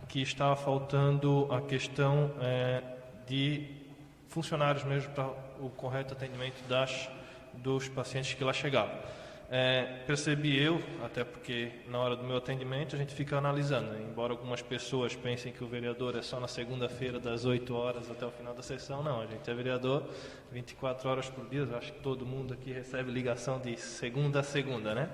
que estava faltando a questão de funcionários mesmo para o correto atendimento dos pacientes que lá chegavam. Percebi eu, até porque na hora do meu atendimento a gente fica analisando, né? Embora algumas pessoas pensem que o vereador é só na segunda-feira das 8 horas até o final da sessão, não, a gente é vereador 24 horas por dia, eu acho que todo mundo aqui recebe ligação de segunda a segunda, né?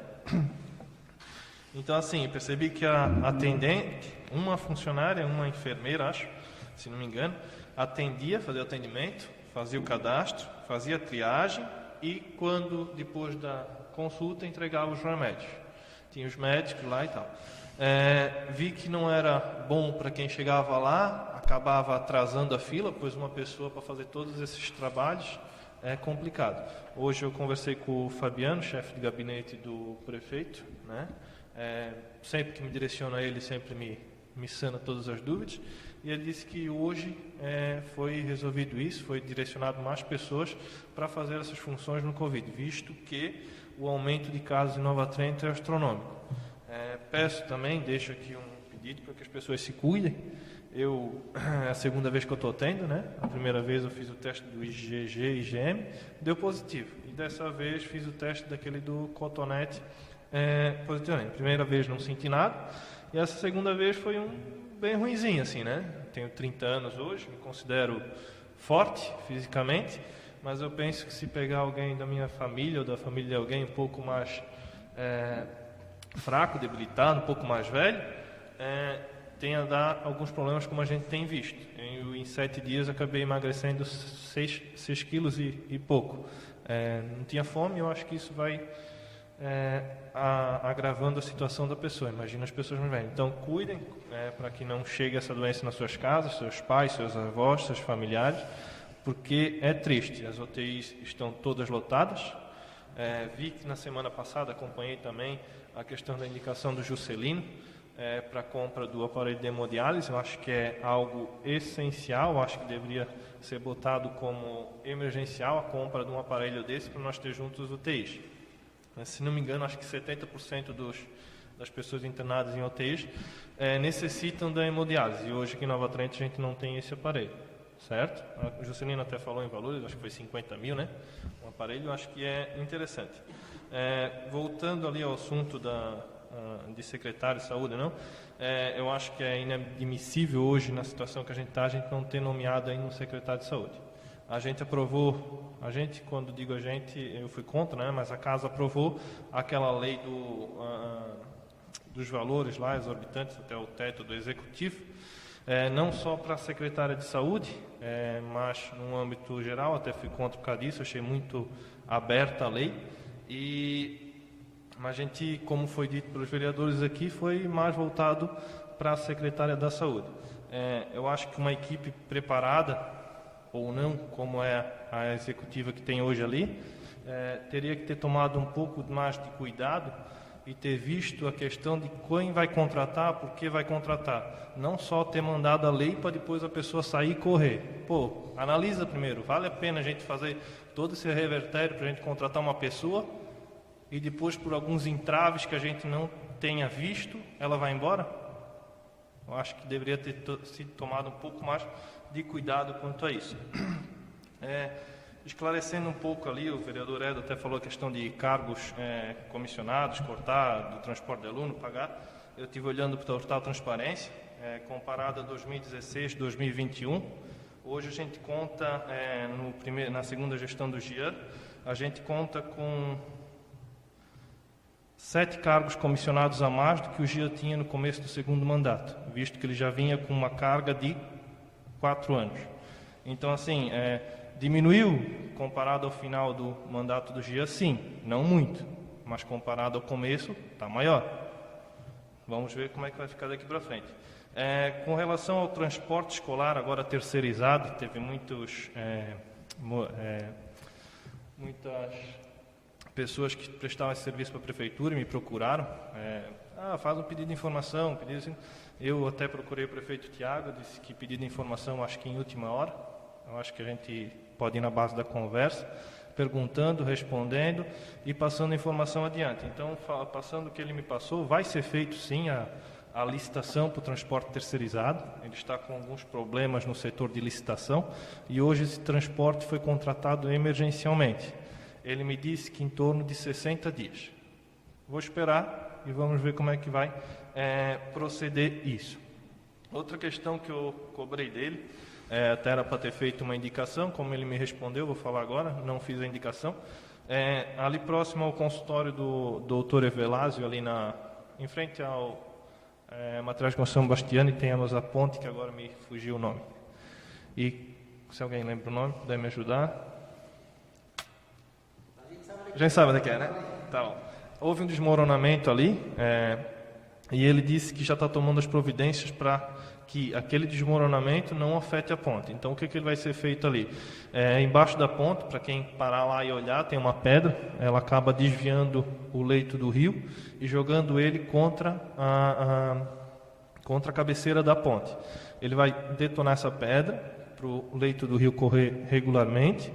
Então assim, percebi que a atendente, uma funcionária, uma enfermeira, acho, se não me engano, fazia o atendimento, fazia o cadastro, fazia a triagem e quando, depois da consulta, entregava os remédios. Tinha os médicos lá e tal. Vi que não era bom para quem chegava lá, acabava atrasando a fila, pois uma pessoa para fazer todos esses trabalhos é complicado. Hoje eu conversei com o Fabiano, chefe de gabinete do prefeito, né? Sempre que me direciona a ele, sempre me sana todas as dúvidas, e ele disse que hoje foi resolvido isso, foi direcionado mais pessoas para fazer essas funções no Covid, visto que o aumento de casos em Nova Trento é astronômico. Peço também, deixo aqui um pedido para que as pessoas se cuidem. É a segunda vez que eu estou tendo, né? A primeira vez eu fiz o teste do IgG e IgM, deu positivo, e dessa vez fiz o teste daquele do cotonete positivamente. Primeira vez não senti nada, e essa segunda vez foi bem ruinzinho, assim, né? Tenho 30 anos hoje, me considero forte fisicamente, mas eu penso que se pegar alguém da minha família ou da família de alguém um pouco mais fraco, debilitado, um pouco mais velho, tem a dar alguns problemas como a gente tem visto. Em 7 dias acabei emagrecendo 6 quilos e pouco. Não tinha fome, eu acho que isso vai agravando a situação da pessoa. Imagina as pessoas mais velhas. Então cuidem para que não chegue essa doença nas suas casas, seus pais, seus avós, seus familiares, porque é triste. As UTIs estão todas lotadas. Vi que na semana passada acompanhei também a questão da indicação do Juscelino para a compra do aparelho de hemodiálise. Eu acho que é algo essencial, eu acho que deveria ser botado como emergencial a compra de um aparelho desse para nós ter juntos os UTIs. Se não me engano, acho que 70% das pessoas internadas em UTIs necessitam da hemodiálise, e hoje aqui em Nova Trento a gente não tem esse aparelho, certo? O Juscelino até falou em valores, acho que foi 50 mil, né? Um aparelho, eu acho que é interessante. Voltando ali ao assunto de secretário de saúde, não? Eu acho que é inadmissível hoje, na situação que a gente não ter nomeado ainda um secretário de saúde. A gente aprovou, quando digo a gente, eu fui contra, né? Mas a casa aprovou aquela lei dos valores lá, exorbitantes até o teto do executivo, não só para a secretária de saúde, mas no âmbito geral, até fui contra por causa disso, achei muito aberta a lei, mas a gente, como foi dito pelos vereadores aqui, foi mais voltado para a secretária da saúde. Eu acho que uma equipe preparada, ou não, como é a executiva que tem hoje ali, teria que ter tomado um pouco mais de cuidado e e ter visto a questão de quem vai contratar, por que vai contratar. Não só ter mandado a lei para depois a pessoa sair e correr. Pô, analisa primeiro, vale a pena a gente fazer todo esse revertério para a gente contratar uma pessoa e depois, por alguns entraves que a gente não tenha visto, ela vai embora? Eu acho que deveria ter sido tomado um pouco mais de cuidado quanto a isso. Esclarecendo um pouco ali, o vereador Edo até falou a questão de cargos comissionados, cortar, do transporte de aluno, pagar. Eu estive olhando para o total transparência, comparado a 2016, 2021. Hoje a gente conta, na segunda gestão do GIAN, a gente conta com 7 cargos comissionados a mais do que o GIAN tinha no começo do segundo mandato, visto que ele já vinha com uma carga de 4 anos. Então, assim, diminuiu comparado ao final do mandato do GIAN, sim, não muito, mas comparado ao começo, está maior. Vamos ver como é que vai ficar daqui para frente. Com relação ao transporte escolar, agora terceirizado, teve muitas pessoas que prestavam esse serviço para a prefeitura e me procuraram. Faz um pedido de informação, eu até procurei o prefeito Tiago, disse que pedido de informação acho que em última hora. Eu acho que a gente pode ir na base da conversa, perguntando, respondendo e passando a informação adiante. Então, passando o que ele me passou, vai ser feito sim a licitação para o transporte terceirizado. Ele está com alguns problemas no setor de licitação e hoje esse transporte foi contratado emergencialmente. Ele me disse que em torno de 60 dias. Vou esperar e vamos ver como é que vai proceder isso. Outra questão que eu cobrei dele, até era para ter feito uma indicação, como ele me respondeu, vou falar agora, não fiz a indicação. Ali próximo ao consultório do doutor Evelásio, ali em frente ao Materiais de Construção Bastiani, temos a ponte, que agora me fugiu o nome. E, se alguém lembra o nome, puder me ajudar. A gente sabe onde é que é, né? Tá bom. Houve um desmoronamento ali, e ele disse que já está tomando as providências para que aquele desmoronamento não afete a ponte. Então, o que vai ser feito ali? Embaixo da ponte, para quem parar lá e olhar, tem uma pedra, ela acaba desviando o leito do rio e jogando ele contra a cabeceira da ponte. Ele vai detonar essa pedra para o leito do rio correr regularmente,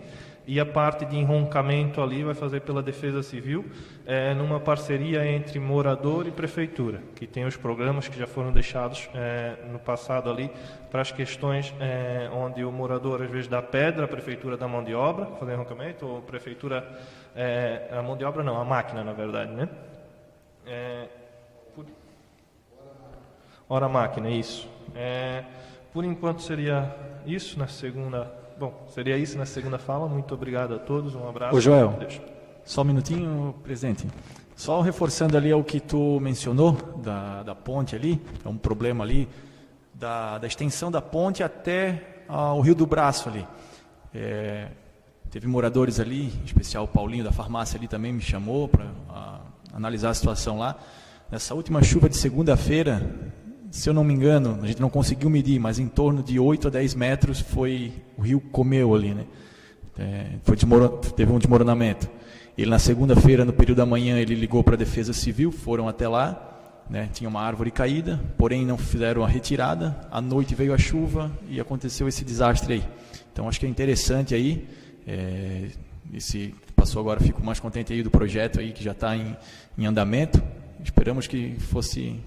e a parte de enroncamento ali vai fazer pela Defesa Civil, numa parceria entre morador e prefeitura, que tem os programas que já foram deixados no passado ali para as questões onde o morador às vezes dá pedra, a prefeitura dá mão de obra, fazer enroncamento, ou a prefeitura, a mão de obra não, a máquina na verdade, né? Hora máquina, isso. Por enquanto seria isso na segunda. Bom, seria isso na segunda fala. Muito obrigado a todos, um abraço. Ô Joel, só um minutinho, presidente. Só reforçando ali o que tu mencionou, da ponte ali, é um problema ali, da extensão da ponte até o Rio do Braço ali. Teve moradores ali, em especial o Paulinho da farmácia ali também me chamou para analisar a situação lá. Nessa última chuva de segunda-feira, se eu não me engano, a gente não conseguiu medir, mas em torno de 8 a 10 metros o rio comeu ali, né? Teve um desmoronamento. Ele na segunda-feira, no período da manhã, ele ligou para a Defesa Civil, foram até lá, né? Tinha uma árvore caída, porém não fizeram a retirada, à noite veio a chuva e aconteceu esse desastre aí. Então acho que é interessante aí, esse passou agora, fico mais contente aí do projeto aí que já está em andamento, esperamos que fosse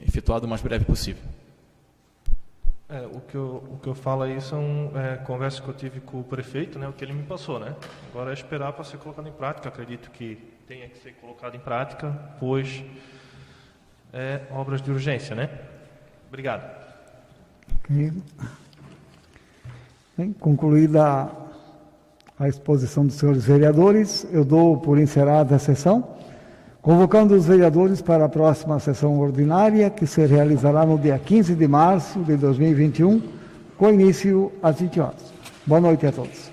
efetuado o mais breve possível. O que eu falo aí são conversas que eu tive com o prefeito, né, o que ele me passou, né? Agora é esperar para ser colocado em prática. Acredito que tenha que ser colocado em prática, pois obras de urgência, né? Obrigado. Okay. Bem, concluída a exposição dos senhores vereadores, eu dou por encerrada a sessão, convocando os vereadores para a próxima sessão ordinária, que se realizará no dia 15 de março de 2021, com início às 20 horas. Boa noite a todos.